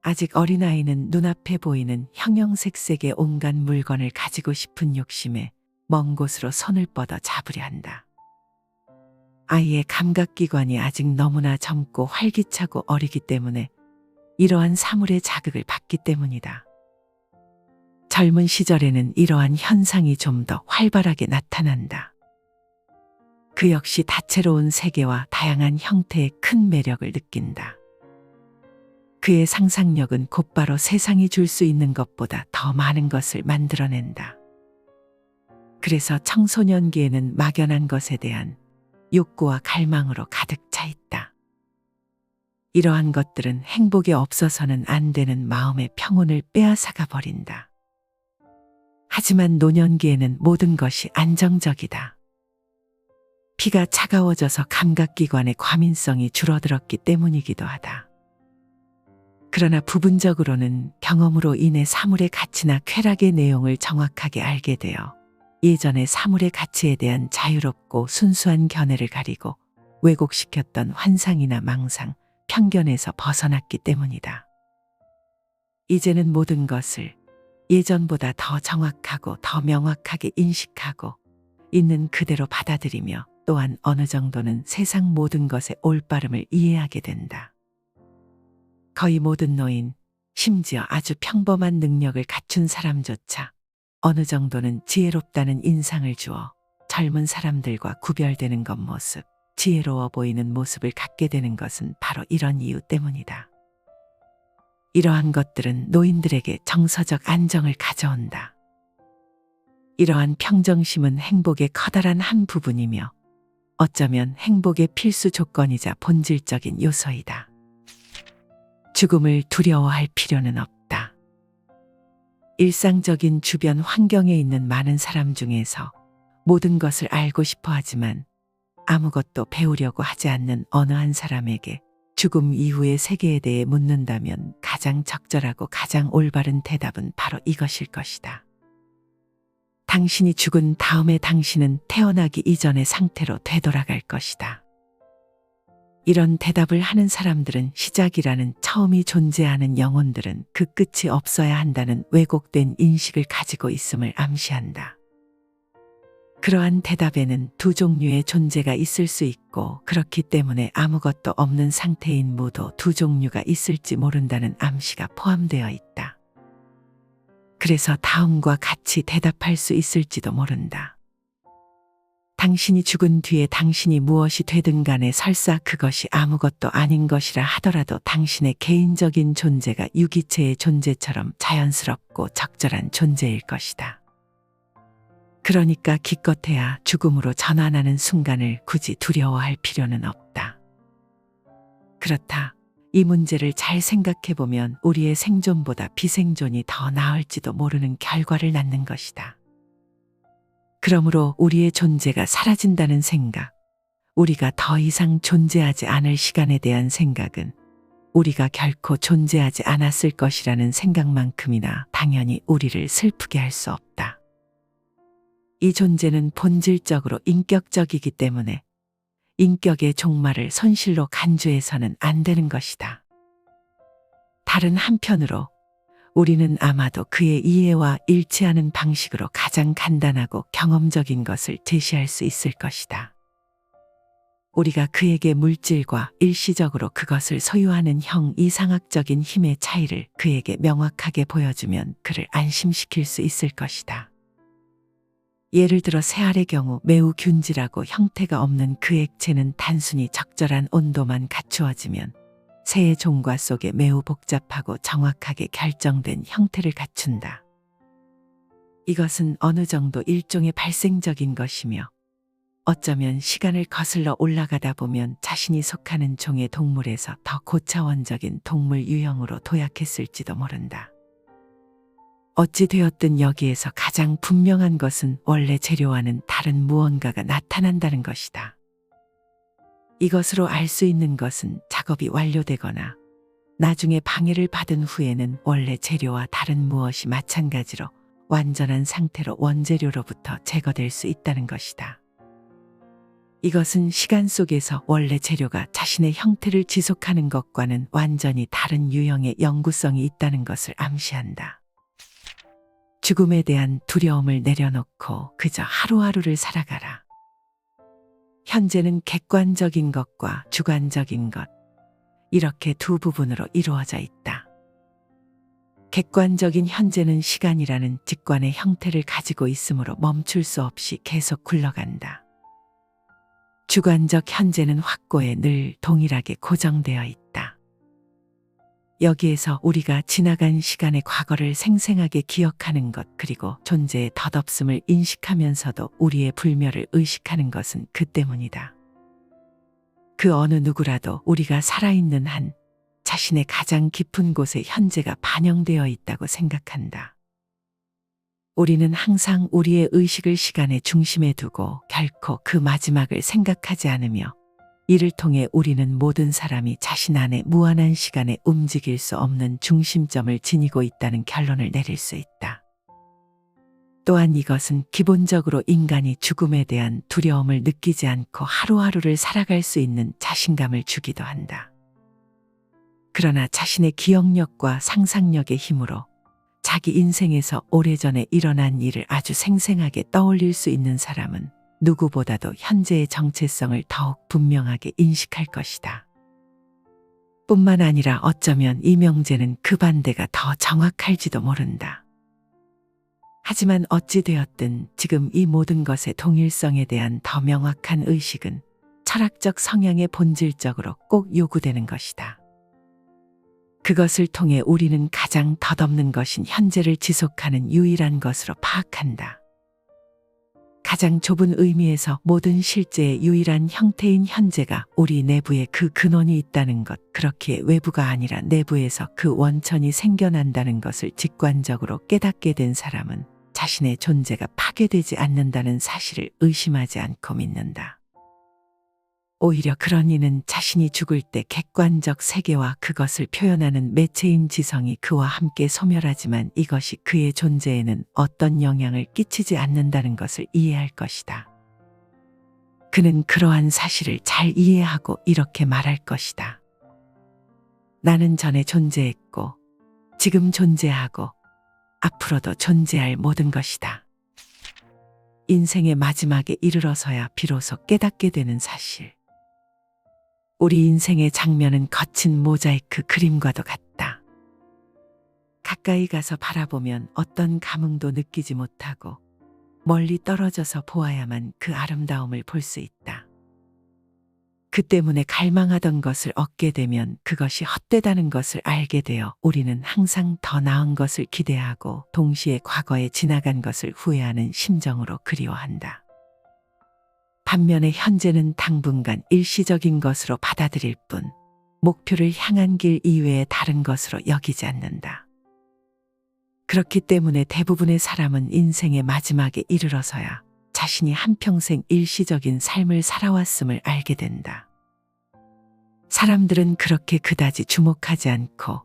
아직 어린아이는 눈앞에 보이는 형형색색의 온갖 물건을 가지고 싶은 욕심에 먼 곳으로 손을 뻗어 잡으려 한다. 아이의 감각기관이 아직 너무나 젊고 활기차고 어리기 때문에 이러한 사물의 자극을 받기 때문이다. 젊은 시절에는 이러한 현상이 좀 더 활발하게 나타난다. 그 역시 다채로운 세계와 다양한 형태의 큰 매력을 느낀다. 그의 상상력은 곧바로 세상이 줄 수 있는 것보다 더 많은 것을 만들어낸다. 그래서 청소년기에는 막연한 것에 대한 욕구와 갈망으로 가득 차 있다. 이러한 것들은 행복에 없어서는 안 되는 마음의 평온을 빼앗아가 버린다. 하지만 노년기에는 모든 것이 안정적이다. 피가 차가워져서 감각기관의 과민성이 줄어들었기 때문이기도 하다. 그러나 부분적으로는 경험으로 인해 사물의 가치나 쾌락의 내용을 정확하게 알게 되어 예전의 사물의 가치에 대한 자유롭고 순수한 견해를 가리고 왜곡시켰던 환상이나 망상, 편견에서 벗어났기 때문이다. 이제는 모든 것을 예전보다 더 정확하고 더 명확하게 인식하고 있는 그대로 받아들이며 또한 어느 정도는 세상 모든 것의 올바름을 이해하게 된다. 거의 모든 노인, 심지어 아주 평범한 능력을 갖춘 사람조차 어느 정도는 지혜롭다는 인상을 주어 젊은 사람들과 구별되는 겉모습, 지혜로워 보이는 모습을 갖게 되는 것은 바로 이런 이유 때문이다. 이러한 것들은 노인들에게 정서적 안정을 가져온다. 이러한 평정심은 행복의 커다란 한 부분이며 어쩌면 행복의 필수 조건이자 본질적인 요소이다. 죽음을 두려워할 필요는 없다. 일상적인 주변 환경에 있는 많은 사람 중에서 모든 것을 알고 싶어 하지만 아무것도 배우려고 하지 않는 어느 한 사람에게 죽음 이후의 세계에 대해 묻는다면 가장 적절하고 가장 올바른 대답은 바로 이것일 것이다. 당신이 죽은 다음에 당신은 태어나기 이전의 상태로 되돌아갈 것이다. 이런 대답을 하는 사람들은 시작이라는 처음이 존재하는 영혼들은 그 끝이 없어야 한다는 왜곡된 인식을 가지고 있음을 암시한다. 그러한 대답에는 두 종류의 존재가 있을 수 있고 그렇기 때문에 아무것도 없는 상태인 무도 두 종류가 있을지 모른다는 암시가 포함되어 있다. 그래서 다음과 같이 대답할 수 있을지도 모른다. 당신이 죽은 뒤에 당신이 무엇이 되든 간에 설사 그것이 아무것도 아닌 것이라 하더라도 당신의 개인적인 존재가 유기체의 존재처럼 자연스럽고 적절한 존재일 것이다. 그러니까 기껏해야 죽음으로 전환하는 순간을 굳이 두려워할 필요는 없다. 그렇다. 이 문제를 잘 생각해 보면 우리의 생존보다 비생존이 더 나을지도 모르는 결과를 낳는 것이다. 그러므로 우리의 존재가 사라진다는 생각, 우리가 더 이상 존재하지 않을 시간에 대한 생각은 우리가 결코 존재하지 않았을 것이라는 생각만큼이나 당연히 우리를 슬프게 할 수 없다. 이 존재는 본질적으로 인격적이기 때문에 인격의 종말을 손실로 간주해서는 안 되는 것이다. 다른 한편으로 우리는 아마도 그의 이해와 일치하는 방식으로 가장 간단하고 경험적인 것을 제시할 수 있을 것이다. 우리가 그에게 물질과 일시적으로 그것을 소유하는 이상학적인 힘의 차이를 그에게 명확하게 보여주면 그를 안심시킬 수 있을 것이다. 예를 들어 새알의 경우 매우 균질하고 형태가 없는 그 액체는 단순히 적절한 온도만 갖추어지면 새의 종과 속에 매우 복잡하고 정확하게 결정된 형태를 갖춘다. 이것은 어느 정도 일종의 발생적인 것이며 어쩌면 시간을 거슬러 올라가다 보면 자신이 속하는 종의 동물에서 더 고차원적인 동물 유형으로 도약했을지도 모른다. 어찌 되었든 여기에서 가장 분명한 것은 원래 재료와는 다른 무언가가 나타난다는 것이다. 이것으로 알 수 있는 것은 작업이 완료되거나 나중에 방해를 받은 후에는 원래 재료와 다른 무엇이 마찬가지로 완전한 상태로 원재료로부터 제거될 수 있다는 것이다. 이것은 시간 속에서 원래 재료가 자신의 형태를 지속하는 것과는 완전히 다른 유형의 영구성이 있다는 것을 암시한다. 죽음에 대한 두려움을 내려놓고 그저 하루하루를 살아가라. 현재는 객관적인 것과 주관적인 것, 이렇게 두 부분으로 이루어져 있다. 객관적인 현재는 시간이라는 직관의 형태를 가지고 있으므로 멈출 수 없이 계속 굴러간다. 주관적 현재는 확고에 늘 동일하게 고정되어 있다. 여기에서 우리가 지나간 시간의 과거를 생생하게 기억하는 것 그리고 존재의 덧없음을 인식하면서도 우리의 불멸을 의식하는 것은 그 때문이다. 그 어느 누구라도 우리가 살아있는 한 자신의 가장 깊은 곳에 현재가 반영되어 있다고 생각한다. 우리는 항상 우리의 의식을 시간의 중심에 두고 결코 그 마지막을 생각하지 않으며 이를 통해 우리는 모든 사람이 자신 안에 무한한 시간에 움직일 수 없는 중심점을 지니고 있다는 결론을 내릴 수 있다. 또한 이것은 기본적으로 인간이 죽음에 대한 두려움을 느끼지 않고 하루하루를 살아갈 수 있는 자신감을 주기도 한다. 그러나 자신의 기억력과 상상력의 힘으로 자기 인생에서 오래전에 일어난 일을 아주 생생하게 떠올릴 수 있는 사람은 누구보다도 현재의 정체성을 더욱 분명하게 인식할 것이다. 뿐만 아니라 어쩌면 이 명제는 그 반대가 더 정확할지도 모른다. 하지만 어찌 되었든 지금 이 모든 것의 동일성에 대한 더 명확한 의식은 철학적 성향의 본질적으로 꼭 요구되는 것이다. 그것을 통해 우리는 가장 덧없는 것인 현재를 지속하는 유일한 것으로 파악한다. 가장 좁은 의미에서 모든 실제의 유일한 형태인 현재가 우리 내부에 그 근원이 있다는 것, 그렇기에 외부가 아니라 내부에서 그 원천이 생겨난다는 것을 직관적으로 깨닫게 된 사람은 자신의 존재가 파괴되지 않는다는 사실을 의심하지 않고 믿는다. 오히려 그런 이는 자신이 죽을 때 객관적 세계와 그것을 표현하는 매체인 지성이 그와 함께 소멸하지만 이것이 그의 존재에는 어떤 영향을 끼치지 않는다는 것을 이해할 것이다. 그는 그러한 사실을 잘 이해하고 이렇게 말할 것이다. 나는 전에 존재했고 지금 존재하고 앞으로도 존재할 모든 것이다. 인생의 마지막에 이르러서야 비로소 깨닫게 되는 사실. 우리 인생의 장면은 거친 모자이크 그림과도 같다. 가까이 가서 바라보면 어떤 감흥도 느끼지 못하고 멀리 떨어져서 보아야만 그 아름다움을 볼 수 있다. 그 때문에 갈망하던 것을 얻게 되면 그것이 헛되다는 것을 알게 되어 우리는 항상 더 나은 것을 기대하고 동시에 과거에 지나간 것을 후회하는 심정으로 그리워한다. 반면에 현재는 당분간 일시적인 것으로 받아들일 뿐 목표를 향한 길 이외의 다른 것으로 여기지 않는다. 그렇기 때문에 대부분의 사람은 인생의 마지막에 이르러서야 자신이 한평생 일시적인 삶을 살아왔음을 알게 된다. 사람들은 그렇게 그다지 주목하지 않고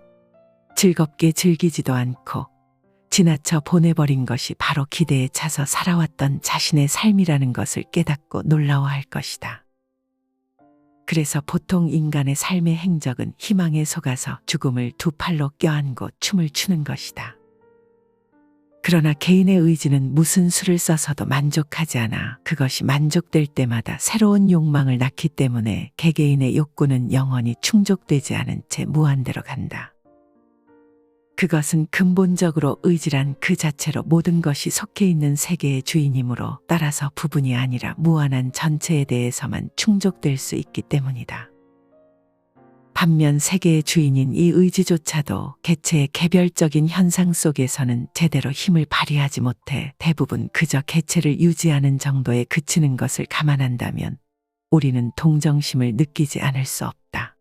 즐겁게 즐기지도 않고 지나쳐 보내버린 것이 바로 기대에 차서 살아왔던 자신의 삶이라는 것을 깨닫고 놀라워할 것이다. 그래서 보통 인간의 삶의 행적은 희망에 속아서 죽음을 두 팔로 껴안고 춤을 추는 것이다. 그러나 개인의 의지는 무슨 수를 써서도 만족하지 않아 그것이 만족될 때마다 새로운 욕망을 낳기 때문에 개개인의 욕구는 영원히 충족되지 않은 채 무한대로 간다. 그것은 근본적으로 의지란 그 자체로 모든 것이 속해 있는 세계의 주인이므로 따라서 부분이 아니라 무한한 전체에 대해서만 충족될 수 있기 때문이다. 반면 세계의 주인인 이 의지조차도 개체의 개별적인 현상 속에서는 제대로 힘을 발휘하지 못해 대부분 그저 개체를 유지하는 정도에 그치는 것을 감안한다면 우리는 동정심을 느끼지 않을 수 없다.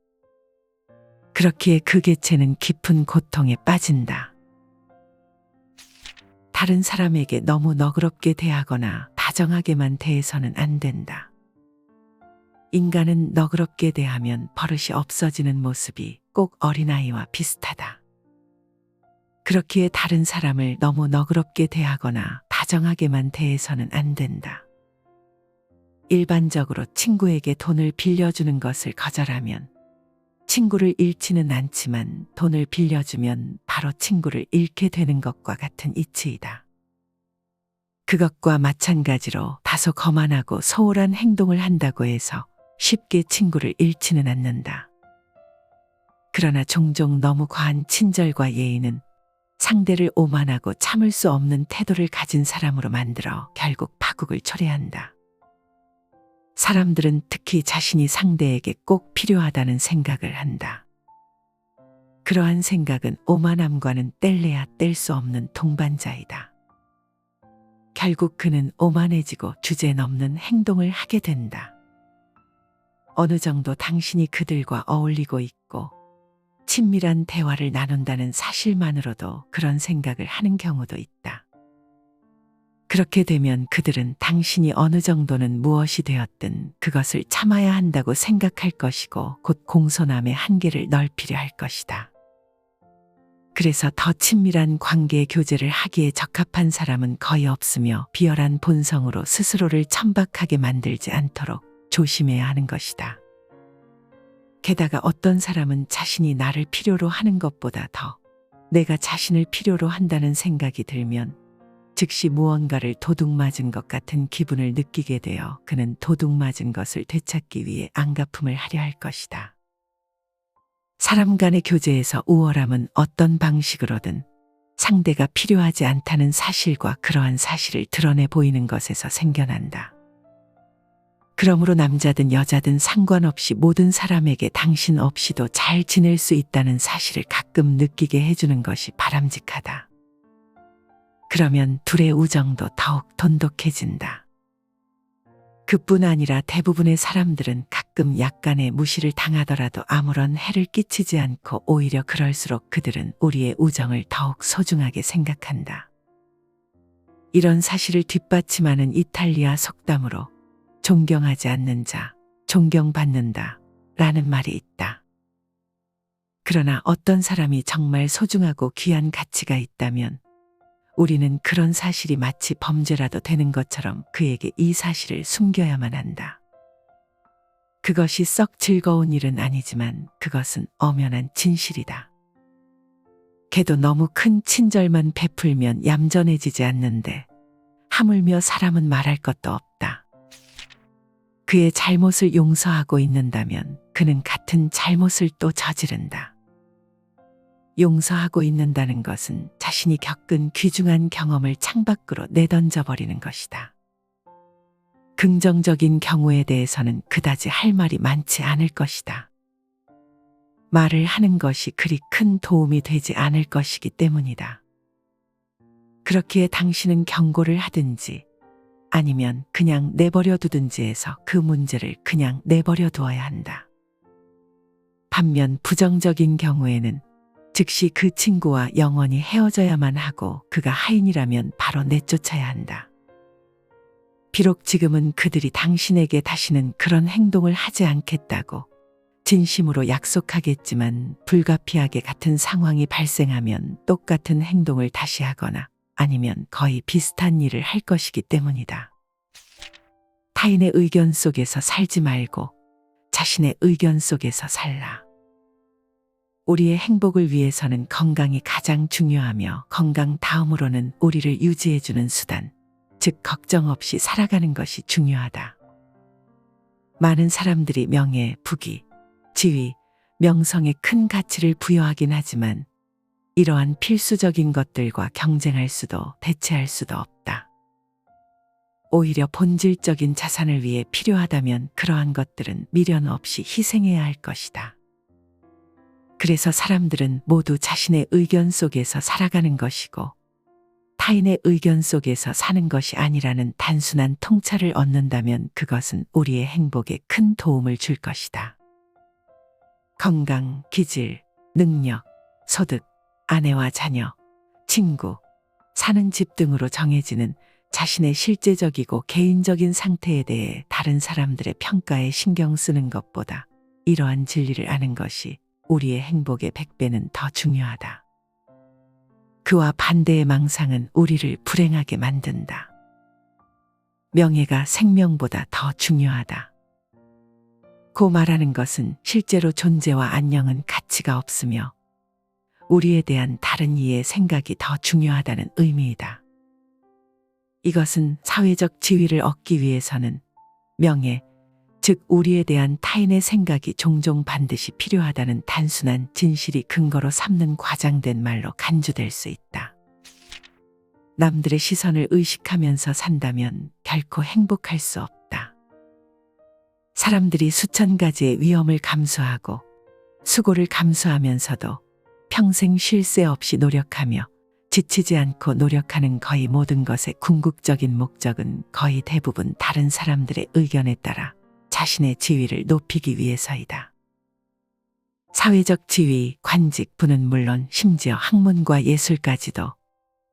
그렇기에 그 개체는 깊은 고통에 빠진다. 다른 사람에게 너무 너그럽게 대하거나 다정하게만 대해서는 안 된다. 인간은 너그럽게 대하면 버릇이 없어지는 모습이 꼭 어린아이와 비슷하다. 그렇기에 다른 사람을 너무 너그럽게 대하거나 다정하게만 대해서는 안 된다. 일반적으로 친구에게 돈을 빌려주는 것을 거절하면 친구를 잃지는 않지만 돈을 빌려주면 바로 친구를 잃게 되는 것과 같은 이치이다. 그것과 마찬가지로 다소 거만하고 소홀한 행동을 한다고 해서 쉽게 친구를 잃지는 않는다. 그러나 종종 너무 과한 친절과 예의는 상대를 오만하고 참을 수 없는 태도를 가진 사람으로 만들어 결국 파국을 초래한다. 사람들은 특히 자신이 상대에게 꼭 필요하다는 생각을 한다. 그러한 생각은 오만함과는 뗄래야 뗄 수 없는 동반자이다. 결국 그는 오만해지고 주제넘는 행동을 하게 된다. 어느 정도 당신이 그들과 어울리고 있고 친밀한 대화를 나눈다는 사실만으로도 그런 생각을 하는 경우도 있다. 그렇게 되면 그들은 당신이 어느 정도는 무엇이 되었든 그것을 참아야 한다고 생각할 것이고 곧 공손함의 한계를 넓히려 할 것이다. 그래서 더 친밀한 관계 교제를 하기에 적합한 사람은 거의 없으며 비열한 본성으로 스스로를 천박하게 만들지 않도록 조심해야 하는 것이다. 게다가 어떤 사람은 자신이 나를 필요로 하는 것보다 더 내가 자신을 필요로 한다는 생각이 들면 즉시 무언가를 도둑맞은 것 같은 기분을 느끼게 되어 그는 도둑맞은 것을 되찾기 위해 안갚음을 하려 할 것이다. 사람 간의 교제에서 우월함은 어떤 방식으로든 상대가 필요하지 않다는 사실과 그러한 사실을 드러내 보이는 것에서 생겨난다. 그러므로 남자든 여자든 상관없이 모든 사람에게 당신 없이도 잘 지낼 수 있다는 사실을 가끔 느끼게 해주는 것이 바람직하다. 그러면 둘의 우정도 더욱 돈독해진다. 그뿐 아니라 대부분의 사람들은 가끔 약간의 무시를 당하더라도 아무런 해를 끼치지 않고 오히려 그럴수록 그들은 우리의 우정을 더욱 소중하게 생각한다. 이런 사실을 뒷받침하는 이탈리아 속담으로 존경하지 않는 자, 존경받는다 라는 말이 있다. 그러나 어떤 사람이 정말 소중하고 귀한 가치가 있다면 우리는 그런 사실이 마치 범죄라도 되는 것처럼 그에게 이 사실을 숨겨야만 한다. 그것이 썩 즐거운 일은 아니지만 그것은 엄연한 진실이다. 걔도 너무 큰 친절만 베풀면 얌전해지지 않는데 하물며 사람은 말할 것도 없다. 그의 잘못을 용서하고 있는다면 그는 같은 잘못을 또 저지른다. 용서하고 있는다는 것은 자신이 겪은 귀중한 경험을 창밖으로 내던져 버리는 것이다. 긍정적인 경우에 대해서는 그다지 할 말이 많지 않을 것이다. 말을 하는 것이 그리 큰 도움이 되지 않을 것이기 때문이다. 그렇기에 당신은 경고를 하든지 아니면 그냥 내버려 두든지 해서 그 문제를 그냥 내버려 두어야 한다. 반면 부정적인 경우에는 즉시 그 친구와 영원히 헤어져야만 하고 그가 하인이라면 바로 내쫓아야 한다. 비록 지금은 그들이 당신에게 다시는 그런 행동을 하지 않겠다고 진심으로 약속하겠지만 불가피하게 같은 상황이 발생하면 똑같은 행동을 다시 하거나 아니면 거의 비슷한 일을 할 것이기 때문이다. 타인의 의견 속에서 살지 말고 자신의 의견 속에서 살라. 우리의 행복을 위해서는 건강이 가장 중요하며 건강 다음으로는 우리를 유지해주는 수단, 즉 걱정 없이 살아가는 것이 중요하다. 많은 사람들이 명예, 부귀, 지위, 명성에 큰 가치를 부여하긴 하지만 이러한 필수적인 것들과 경쟁할 수도 대체할 수도 없다. 오히려 본질적인 자산을 위해 필요하다면 그러한 것들은 미련 없이 희생해야 할 것이다. 그래서 사람들은 모두 자신의 의견 속에서 살아가는 것이고 타인의 의견 속에서 사는 것이 아니라는 단순한 통찰을 얻는다면 그것은 우리의 행복에 큰 도움을 줄 것이다. 건강, 기질, 능력, 소득, 아내와 자녀, 친구, 사는 집 등으로 정해지는 자신의 실제적이고 개인적인 상태에 대해 다른 사람들의 평가에 신경 쓰는 것보다 이러한 진리를 아는 것이 우리의 행복의 100배는 더 중요하다. 그와 반대의 망상은 우리를 불행하게 만든다. 명예가 생명보다 더 중요하다. 고 말하는 것은 실제로 존재와 안녕은 가치가 없으며 우리에 대한 다른 이의 생각이 더 중요하다는 의미이다. 이것은 사회적 지위를 얻기 위해서는 명예, 즉 우리에 대한 타인의 생각이 종종 반드시 필요하다는 단순한 진실이 근거로 삼는 과장된 말로 간주될 수 있다. 남들의 시선을 의식하면서 산다면 결코 행복할 수 없다. 사람들이 수천 가지의 위험을 감수하고 수고를 감수하면서도 평생 쉴 새 없이 노력하며 지치지 않고 노력하는 거의 모든 것의 궁극적인 목적은 거의 대부분 다른 사람들의 의견에 따라 자신의 지위를 높이기 위해서이다. 사회적 지위, 관직, 부는 물론 심지어 학문과 예술까지도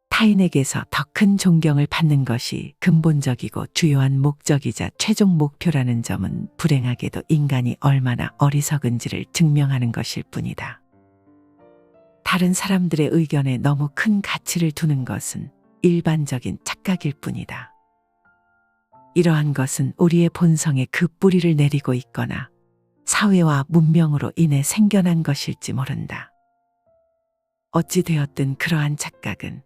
타인에게서 더 큰 존경을 받는 것이 근본적이고 주요한 목적이자 최종 목표라는 점은 불행하게도 인간이 얼마나 어리석은지를 증명하는 것일 뿐이다. 다른 사람들의 의견에 너무 큰 가치를 두는 것은 일반적인 착각일 뿐이다. 이러한 것은 우리의 본성에 그 뿌리를 내리고 있거나 사회와 문명으로 인해 생겨난 것일지 모른다. 어찌 되었든 그러한 착각은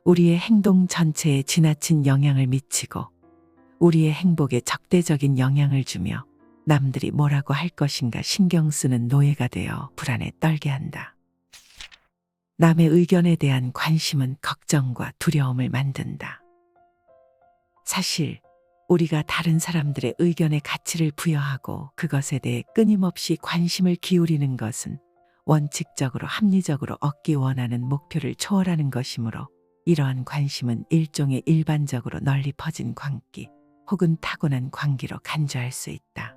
우리의 행동 전체에 지나친 영향을 미치고 우리의 행복에 적대적인 영향을 주며 남들이 뭐라고 할 것인가 신경 쓰는 노예가 되어 불안에 떨게 한다. 남의 의견에 대한 관심은 걱정과 두려움을 만든다. 사실 우리가 다른 사람들의 의견에 가치를 부여하고 그것에 대해 끊임없이 관심을 기울이는 것은 원칙적으로 합리적으로 얻기 원하는 목표를 초월하는 것이므로 이러한 관심은 일종의 일반적으로 널리 퍼진 광기 혹은 타고난 광기로 간주할 수 있다.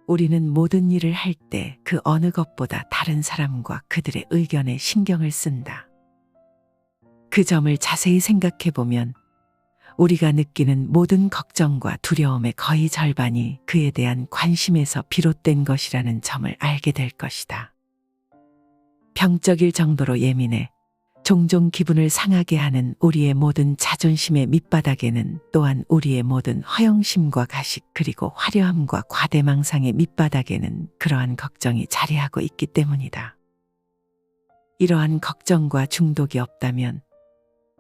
우리는 모든 일을 할 때 그 어느 것보다 다른 사람과 그들의 의견에 신경을 쓴다. 그 점을 자세히 생각해 보면 우리가 느끼는 모든 걱정과 두려움의 거의 절반이 그에 대한 관심에서 비롯된 것이라는 점을 알게 될 것이다. 병적일 정도로 예민해 종종 기분을 상하게 하는 우리의 모든 자존심의 밑바닥에는 또한 우리의 모든 허영심과 가식 그리고 화려함과 과대망상의 밑바닥에는 그러한 걱정이 자리하고 있기 때문이다. 이러한 걱정과 중독이 없다면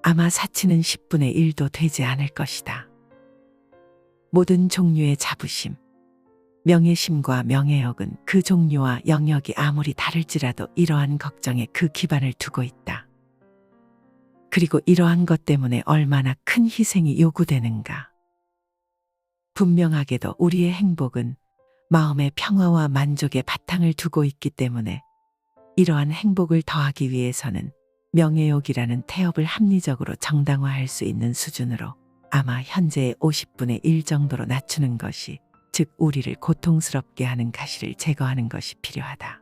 아마 사치는 10분의 1도 되지 않을 것이다. 모든 종류의 자부심, 명예심과 명예욕은 그 종류와 영역이 아무리 다를지라도 이러한 걱정에 그 기반을 두고 있다. 그리고 이러한 것 때문에 얼마나 큰 희생이 요구되는가. 분명하게도 우리의 행복은 마음의 평화와 만족의 바탕을 두고 있기 때문에 이러한 행복을 더하기 위해서는 명예욕이라는 태업을 합리적으로 정당화할 수 있는 수준으로 아마 현재의 50분의 1 정도로 낮추는 것이, 즉 우리를 고통스럽게 하는 가시를 제거하는 것이 필요하다.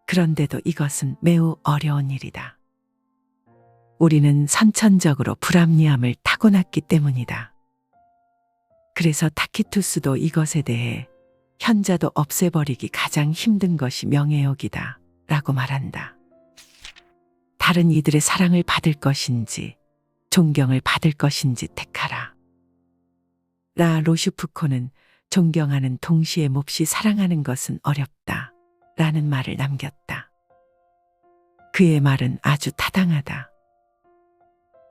그런데도 이것은 매우 어려운 일이다. 우리는 선천적으로 불합리함을 타고났기 때문이다. 그래서 타키투스도 이것에 대해 현자도 없애버리기 가장 힘든 것이 명예욕이다 라고 말한다. 다른 이들의 사랑을 받을 것인지 존경을 받을 것인지 택하라. 라 로슈프코는 존경하는 동시에 몹시 사랑하는 것은 어렵다 라는 말을 남겼다. 그의 말은 아주 타당하다.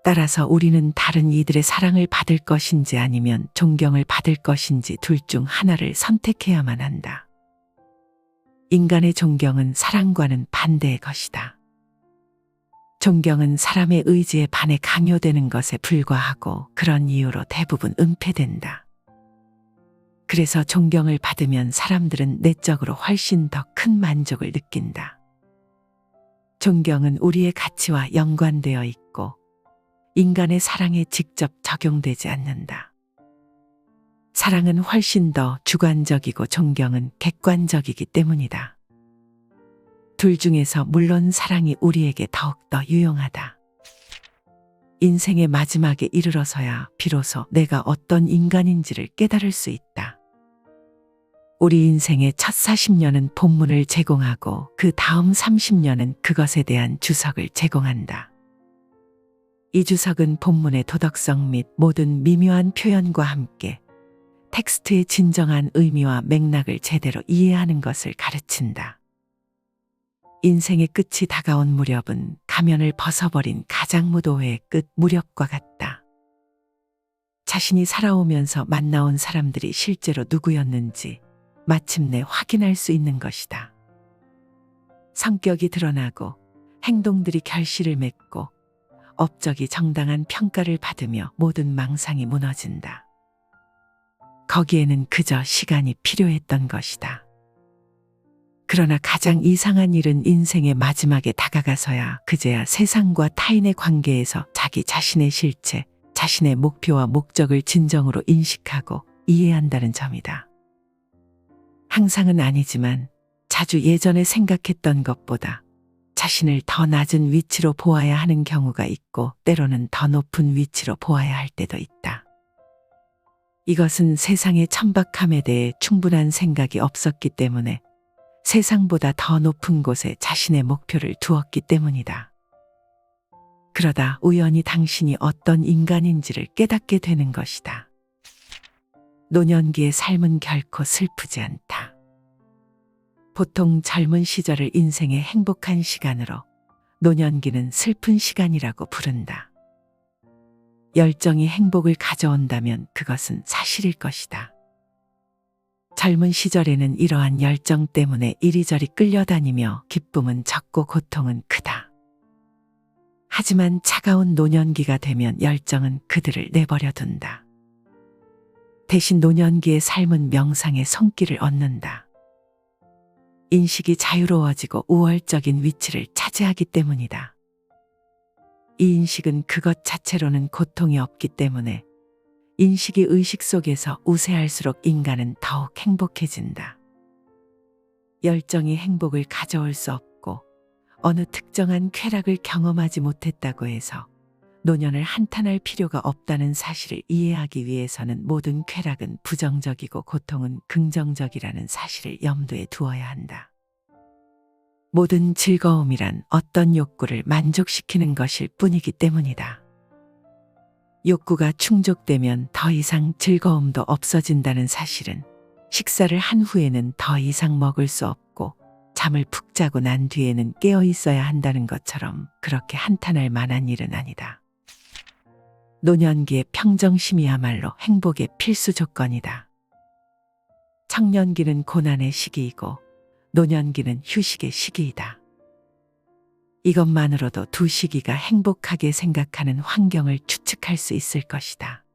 따라서 우리는 다른 이들의 사랑을 받을 것인지 아니면 존경을 받을 것인지 둘 중 하나를 선택해야만 한다. 인간의 존경은 사랑과는 반대의 것이다. 존경은 사람의 의지에 반해 강요되는 것에 불과하고 그런 이유로 대부분 은폐된다. 그래서 존경을 받으면 사람들은 내적으로 훨씬 더 큰 만족을 느낀다. 존경은 우리의 가치와 연관되어 있고 인간의 사랑에 직접 적용되지 않는다. 사랑은 훨씬 더 주관적이고 존경은 객관적이기 때문이다. 둘 중에서 물론 사랑이 우리에게 더욱더 유용하다. 인생의 마지막에 이르러서야 비로소 내가 어떤 인간인지를 깨달을 수 있다. 우리 인생의 첫 40년은 본문을 제공하고 그 다음 30년은 그것에 대한 주석을 제공한다. 이 주석은 본문의 도덕성 및 모든 미묘한 표현과 함께 텍스트의 진정한 의미와 맥락을 제대로 이해하는 것을 가르친다. 인생의 끝이 다가온 무렵은 가면을 벗어버린 가장무도회의 끝 무렵과 같다. 자신이 살아오면서 만나온 사람들이 실제로 누구였는지 마침내 확인할 수 있는 것이다. 성격이 드러나고 행동들이 결실을 맺고 업적이 정당한 평가를 받으며 모든 망상이 무너진다. 거기에는 그저 시간이 필요했던 것이다. 그러나 가장 이상한 일은 인생의 마지막에 다가가서야 그제야 세상과 타인의 관계에서 자기 자신의 실체, 자신의 목표와 목적을 진정으로 인식하고 이해한다는 점이다. 항상은 아니지만 자주 예전에 생각했던 것보다 자신을 더 낮은 위치로 보아야 하는 경우가 있고 때로는 더 높은 위치로 보아야 할 때도 있다. 이것은 세상의 천박함에 대해 충분한 생각이 없었기 때문에 세상보다 더 높은 곳에 자신의 목표를 두었기 때문이다. 그러다 우연히 당신이 어떤 인간인지를 깨닫게 되는 것이다. 노년기의 삶은 결코 슬프지 않다. 보통 젊은 시절을 인생의 행복한 시간으로, 노년기는 슬픈 시간이라고 부른다. 열정이 행복을 가져온다면 그것은 사실일 것이다. 젊은 시절에는 이러한 열정 때문에 이리저리 끌려다니며 기쁨은 적고 고통은 크다. 하지만 차가운 노년기가 되면 열정은 그들을 내버려 둔다. 대신 노년기의 삶은 명상의 손길을 얻는다. 인식이 자유로워지고 우월적인 위치를 차지하기 때문이다. 이 인식은 그것 자체로는 고통이 없기 때문에 인식이 의식 속에서 우세할수록 인간은 더욱 행복해진다. 열정이 행복을 가져올 수 없고 어느 특정한 쾌락을 경험하지 못했다고 해서 노년을 한탄할 필요가 없다는 사실을 이해하기 위해서는 모든 쾌락은 부정적이고 고통은 긍정적이라는 사실을 염두에 두어야 한다. 모든 즐거움이란 어떤 욕구를 만족시키는 것일 뿐이기 때문이다. 욕구가 충족되면 더 이상 즐거움도 없어진다는 사실은 식사를 한 후에는 더 이상 먹을 수 없고 잠을 푹 자고 난 뒤에는 깨어 있어야 한다는 것처럼 그렇게 한탄할 만한 일은 아니다. 노년기의 평정심이야말로 행복의 필수 조건이다. 청년기는 고난의 시기이고 노년기는 휴식의 시기이다. 이것만으로도 두 시기가 행복하게 생각하는 환경을 추측할 수 있을 것이다.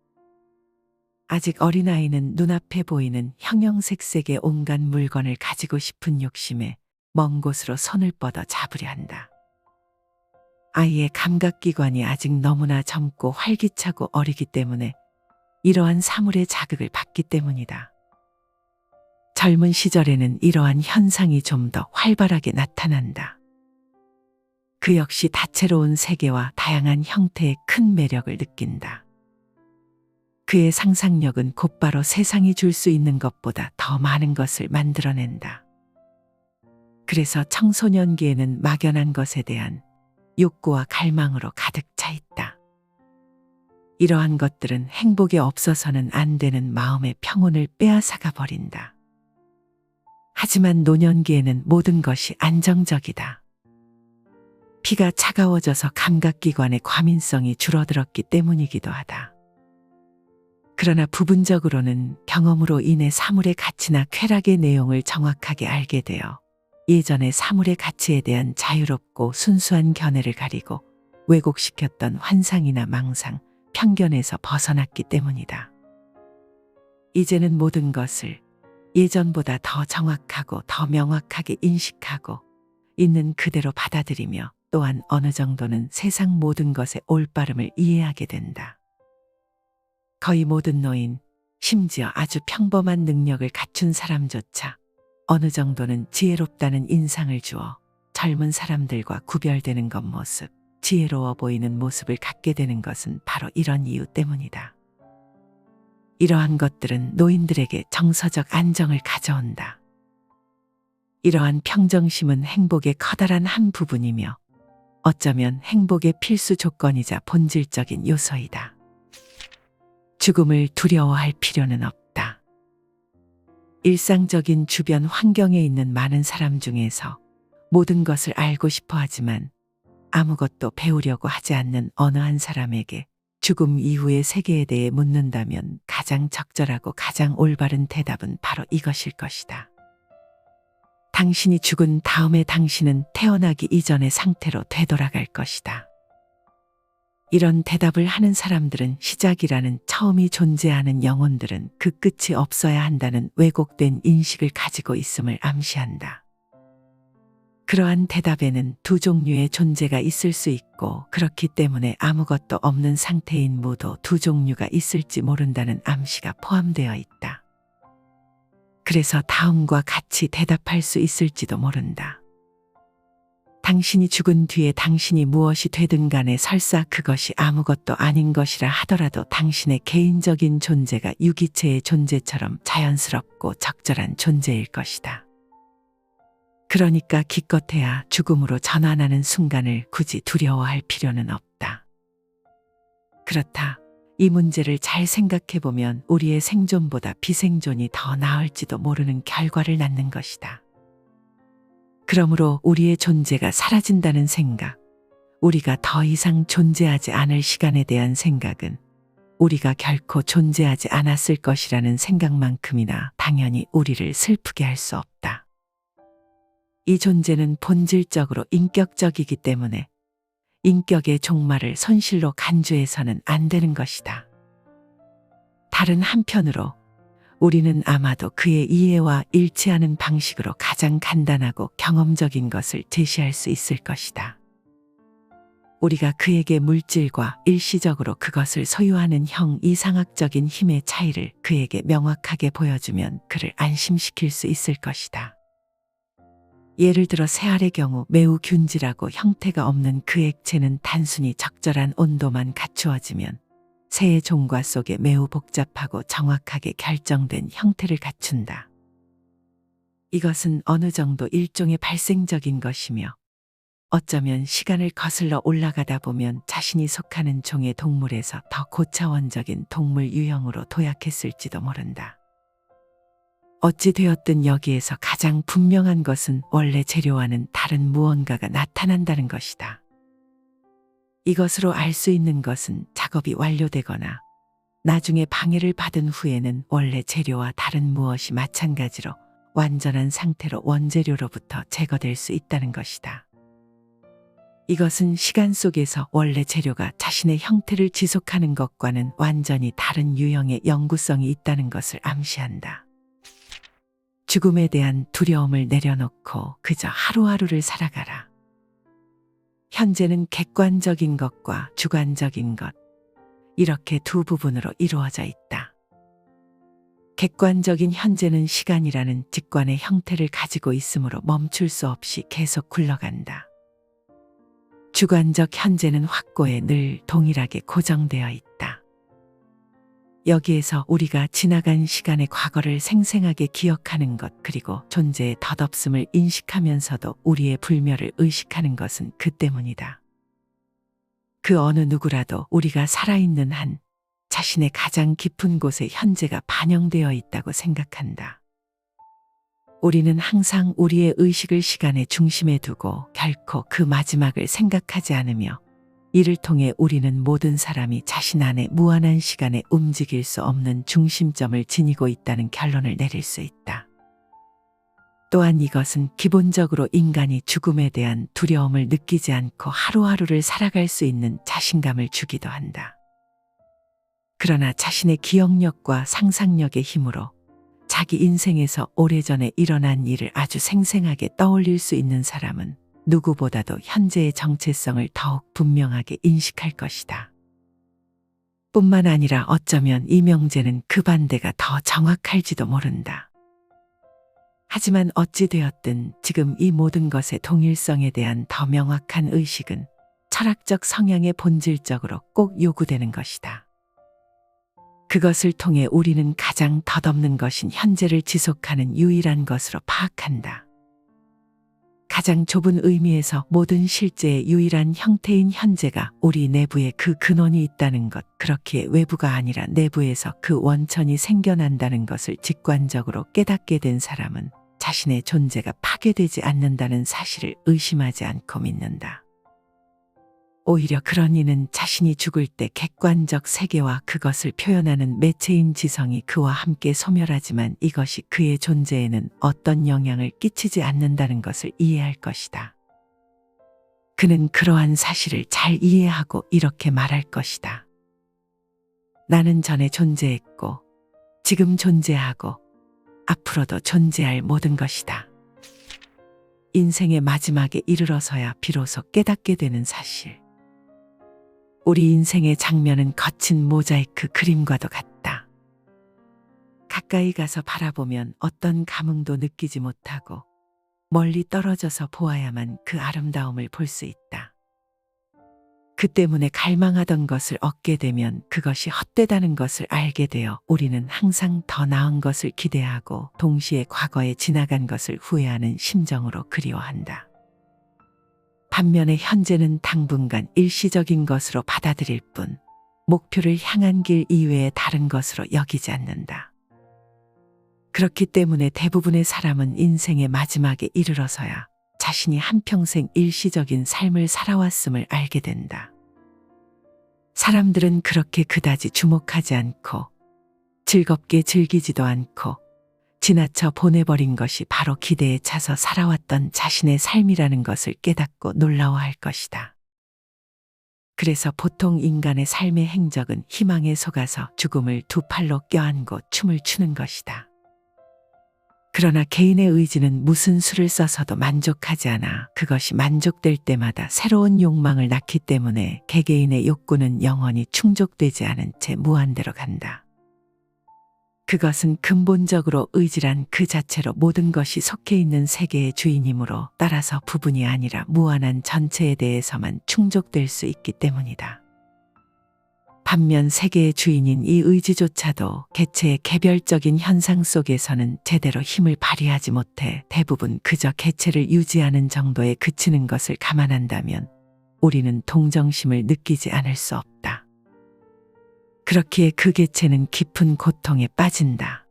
아직 어린아이는 눈앞에 보이는 형형색색의 온갖 물건을 가지고 싶은 욕심에 먼 곳으로 손을 뻗어 잡으려 한다. 아이의 감각기관이 아직 너무나 젊고 활기차고 어리기 때문에 이러한 사물의 자극을 받기 때문이다. 젊은 시절에는 이러한 현상이 좀 더 활발하게 나타난다. 그 역시 다채로운 세계와 다양한 형태의 큰 매력을 느낀다. 그의 상상력은 곧바로 세상이 줄 수 있는 것보다 더 많은 것을 만들어낸다. 그래서 청소년기에는 막연한 것에 대한 욕구와 갈망으로 가득 차 있다. 이러한 것들은 행복에 없어서는 안 되는 마음의 평온을 빼앗아가 버린다. 하지만 노년기에는 모든 것이 안정적이다. 피가 차가워져서 감각기관의 과민성이 줄어들었기 때문이기도 하다. 그러나 부분적으로는 경험으로 인해 사물의 가치나 쾌락의 내용을 정확하게 알게 되어 예전의 사물의 가치에 대한 자유롭고 순수한 견해를 가리고 왜곡시켰던 환상이나 망상, 편견에서 벗어났기 때문이다. 이제는 모든 것을 예전보다 더 정확하고 더 명확하게 인식하고 있는 그대로 받아들이며 또한 어느 정도는 세상 모든 것의 올바름을 이해하게 된다. 거의 모든 노인, 심지어 아주 평범한 능력을 갖춘 사람조차 어느 정도는 지혜롭다는 인상을 주어 젊은 사람들과 구별되는 겉모습, 지혜로워 보이는 모습을 갖게 되는 것은 바로 이런 이유 때문이다. 이러한 것들은 노인들에게 정서적 안정을 가져온다. 이러한 평정심은 행복의 커다란 한 부분이며 어쩌면 행복의 필수 조건이자 본질적인 요소이다. 죽음을 두려워할 필요는 없다. 일상적인 주변 환경에 있는 많은 사람 중에서 모든 것을 알고 싶어 하지만 아무것도 배우려고 하지 않는 어느 한 사람에게 죽음 이후의 세계에 대해 묻는다면 가장 적절하고 가장 올바른 대답은 바로 이것일 것이다. 당신이 죽은 다음에 당신은 태어나기 이전의 상태로 되돌아갈 것이다. 이런 대답을 하는 사람들은 시작이라는 처음이 존재하는 영혼들은 그 끝이 없어야 한다는 왜곡된 인식을 가지고 있음을 암시한다. 그러한 대답에는 두 종류의 존재가 있을 수 있고 그렇기 때문에 아무것도 없는 상태인 무도 두 종류가 있을지 모른다는 암시가 포함되어 있다. 그래서 다음과 같이 대답할 수 있을지도 모른다. 당신이 죽은 뒤에 당신이 무엇이 되든 간에 설사 그것이 아무것도 아닌 것이라 하더라도 당신의 개인적인 존재가 유기체의 존재처럼 자연스럽고 적절한 존재일 것이다. 그러니까 기껏해야 죽음으로 전환하는 순간을 굳이 두려워할 필요는 없다. 그렇다. 이 문제를 잘 생각해보면 우리의 생존보다 비생존이 더 나을지도 모르는 결과를 낳는 것이다. 그러므로 우리의 존재가 사라진다는 생각, 우리가 더 이상 존재하지 않을 시간에 대한 생각은 우리가 결코 존재하지 않았을 것이라는 생각만큼이나 당연히 우리를 슬프게 할 수 없다. 이 존재는 본질적으로 인격적이기 때문에 인격의 종말을 손실로 간주해서는 안 되는 것이다. 다른 한편으로 우리는 아마도 그의 이해와 일치하는 방식으로 가장 간단하고 경험적인 것을 제시할 수 있을 것이다. 우리가 그에게 물질과 일시적으로 그것을 소유하는 이상학적인 힘의 차이를 그에게 명확하게 보여주면 그를 안심시킬 수 있을 것이다. 예를 들어 새알의 경우 매우 균질하고 형태가 없는 그 액체는 단순히 적절한 온도만 갖추어지면 새의 종과 속에 매우 복잡하고 정확하게 결정된 형태를 갖춘다. 이것은 어느 정도 일종의 발생적인 것이며 어쩌면 시간을 거슬러 올라가다 보면 자신이 속하는 종의 동물에서 더 고차원적인 동물 유형으로 도약했을지도 모른다. 어찌 되었든 여기에서 가장 분명한 것은 원래 재료와는 다른 무언가가 나타난다는 것이다. 이것으로 알 수 있는 것은 작업이 완료되거나 나중에 방해를 받은 후에는 원래 재료와 다른 무엇이 마찬가지로 완전한 상태로 원재료로부터 제거될 수 있다는 것이다. 이것은 시간 속에서 원래 재료가 자신의 형태를 지속하는 것과는 완전히 다른 유형의 영구성이 있다는 것을 암시한다. 죽음에 대한 두려움을 내려놓고 그저 하루하루를 살아가라. 현재는 객관적인 것과 주관적인 것, 이렇게 두 부분으로 이루어져 있다. 객관적인 현재는 시간이라는 직관의 형태를 가지고 있으므로 멈출 수 없이 계속 굴러간다. 주관적 현재는 확고에 늘 동일하게 고정되어 있다. 여기에서 우리가 지나간 시간의 과거를 생생하게 기억하는 것, 그리고 존재의 덧없음을 인식하면서도 우리의 불멸을 의식하는 것은 그 때문이다. 그 어느 누구라도 우리가 살아있는 한 자신의 가장 깊은 곳에 현재가 반영되어 있다고 생각한다. 우리는 항상 우리의 의식을 시간의 중심에 두고 결코 그 마지막을 생각하지 않으며, 이를 통해 우리는 모든 사람이 자신 안에 무한한 시간에 움직일 수 없는 중심점을 지니고 있다는 결론을 내릴 수 있다. 또한 이것은 기본적으로 인간이 죽음에 대한 두려움을 느끼지 않고 하루하루를 살아갈 수 있는 자신감을 주기도 한다. 그러나 자신의 기억력과 상상력의 힘으로 자기 인생에서 오래전에 일어난 일을 아주 생생하게 떠올릴 수 있는 사람은 누구보다도 현재의 정체성을 더욱 분명하게 인식할 것이다. 뿐만 아니라 어쩌면 이 명제는 그 반대가 더 정확할지도 모른다. 하지만 어찌 되었든 지금 이 모든 것의 동일성에 대한 더 명확한 의식은 철학적 성향의 본질적으로 꼭 요구되는 것이다. 그것을 통해 우리는 가장 덧없는 것인 현재를 지속하는 유일한 것으로 파악한다. 가장 좁은 의미에서 모든 실제의 유일한 형태인 현재가 우리 내부에 그 근원이 있다는 것, 그렇기에 외부가 아니라 내부에서 그 원천이 생겨난다는 것을 직관적으로 깨닫게 된 사람은 자신의 존재가 파괴되지 않는다는 사실을 의심하지 않고 믿는다. 오히려 그런 이는 자신이 죽을 때 객관적 세계와 그것을 표현하는 매체인 지성이 그와 함께 소멸하지만 이것이 그의 존재에는 어떤 영향을 끼치지 않는다는 것을 이해할 것이다. 그는 그러한 사실을 잘 이해하고 이렇게 말할 것이다. 나는 전에 존재했고, 지금 존재하고, 앞으로도 존재할 모든 것이다. 인생의 마지막에 이르러서야 비로소 깨닫게 되는 사실. 우리 인생의 장면은 거친 모자이크 그림과도 같다. 가까이 가서 바라보면 어떤 감흥도 느끼지 못하고 멀리 떨어져서 보아야만 그 아름다움을 볼 수 있다. 그 때문에 갈망하던 것을 얻게 되면 그것이 헛되다는 것을 알게 되어 우리는 항상 더 나은 것을 기대하고 동시에 과거에 지나간 것을 후회하는 심정으로 그리워한다. 반면에 현재는 당분간 일시적인 것으로 받아들일 뿐 목표를 향한 길 이외의 다른 것으로 여기지 않는다. 그렇기 때문에 대부분의 사람은 인생의 마지막에 이르러서야 자신이 한평생 일시적인 삶을 살아왔음을 알게 된다. 사람들은 그렇게 그다지 주목하지 않고 즐겁게 즐기지도 않고 지나쳐 보내버린 것이 바로 기대에 차서 살아왔던 자신의 삶이라는 것을 깨닫고 놀라워할 것이다. 그래서 보통 인간의 삶의 행적은 희망에 속아서 죽음을 두 팔로 껴안고 춤을 추는 것이다. 그러나 개인의 의지는 무슨 수를 써서도 만족하지 않아 그것이 만족될 때마다 새로운 욕망을 낳기 때문에 개개인의 욕구는 영원히 충족되지 않은 채 무한대로 간다. 그것은 근본적으로 의지란 그 자체로 모든 것이 속해 있는 세계의 주인이므로 따라서 부분이 아니라 무한한 전체에 대해서만 충족될 수 있기 때문이다. 반면 세계의 주인인 이 의지조차도 개체의 개별적인 현상 속에서는 제대로 힘을 발휘하지 못해 대부분 그저 개체를 유지하는 정도에 그치는 것을 감안한다면 우리는 동정심을 느끼지 않을 수 없다. 그렇기에 그 개체는 깊은 고통에 빠진다.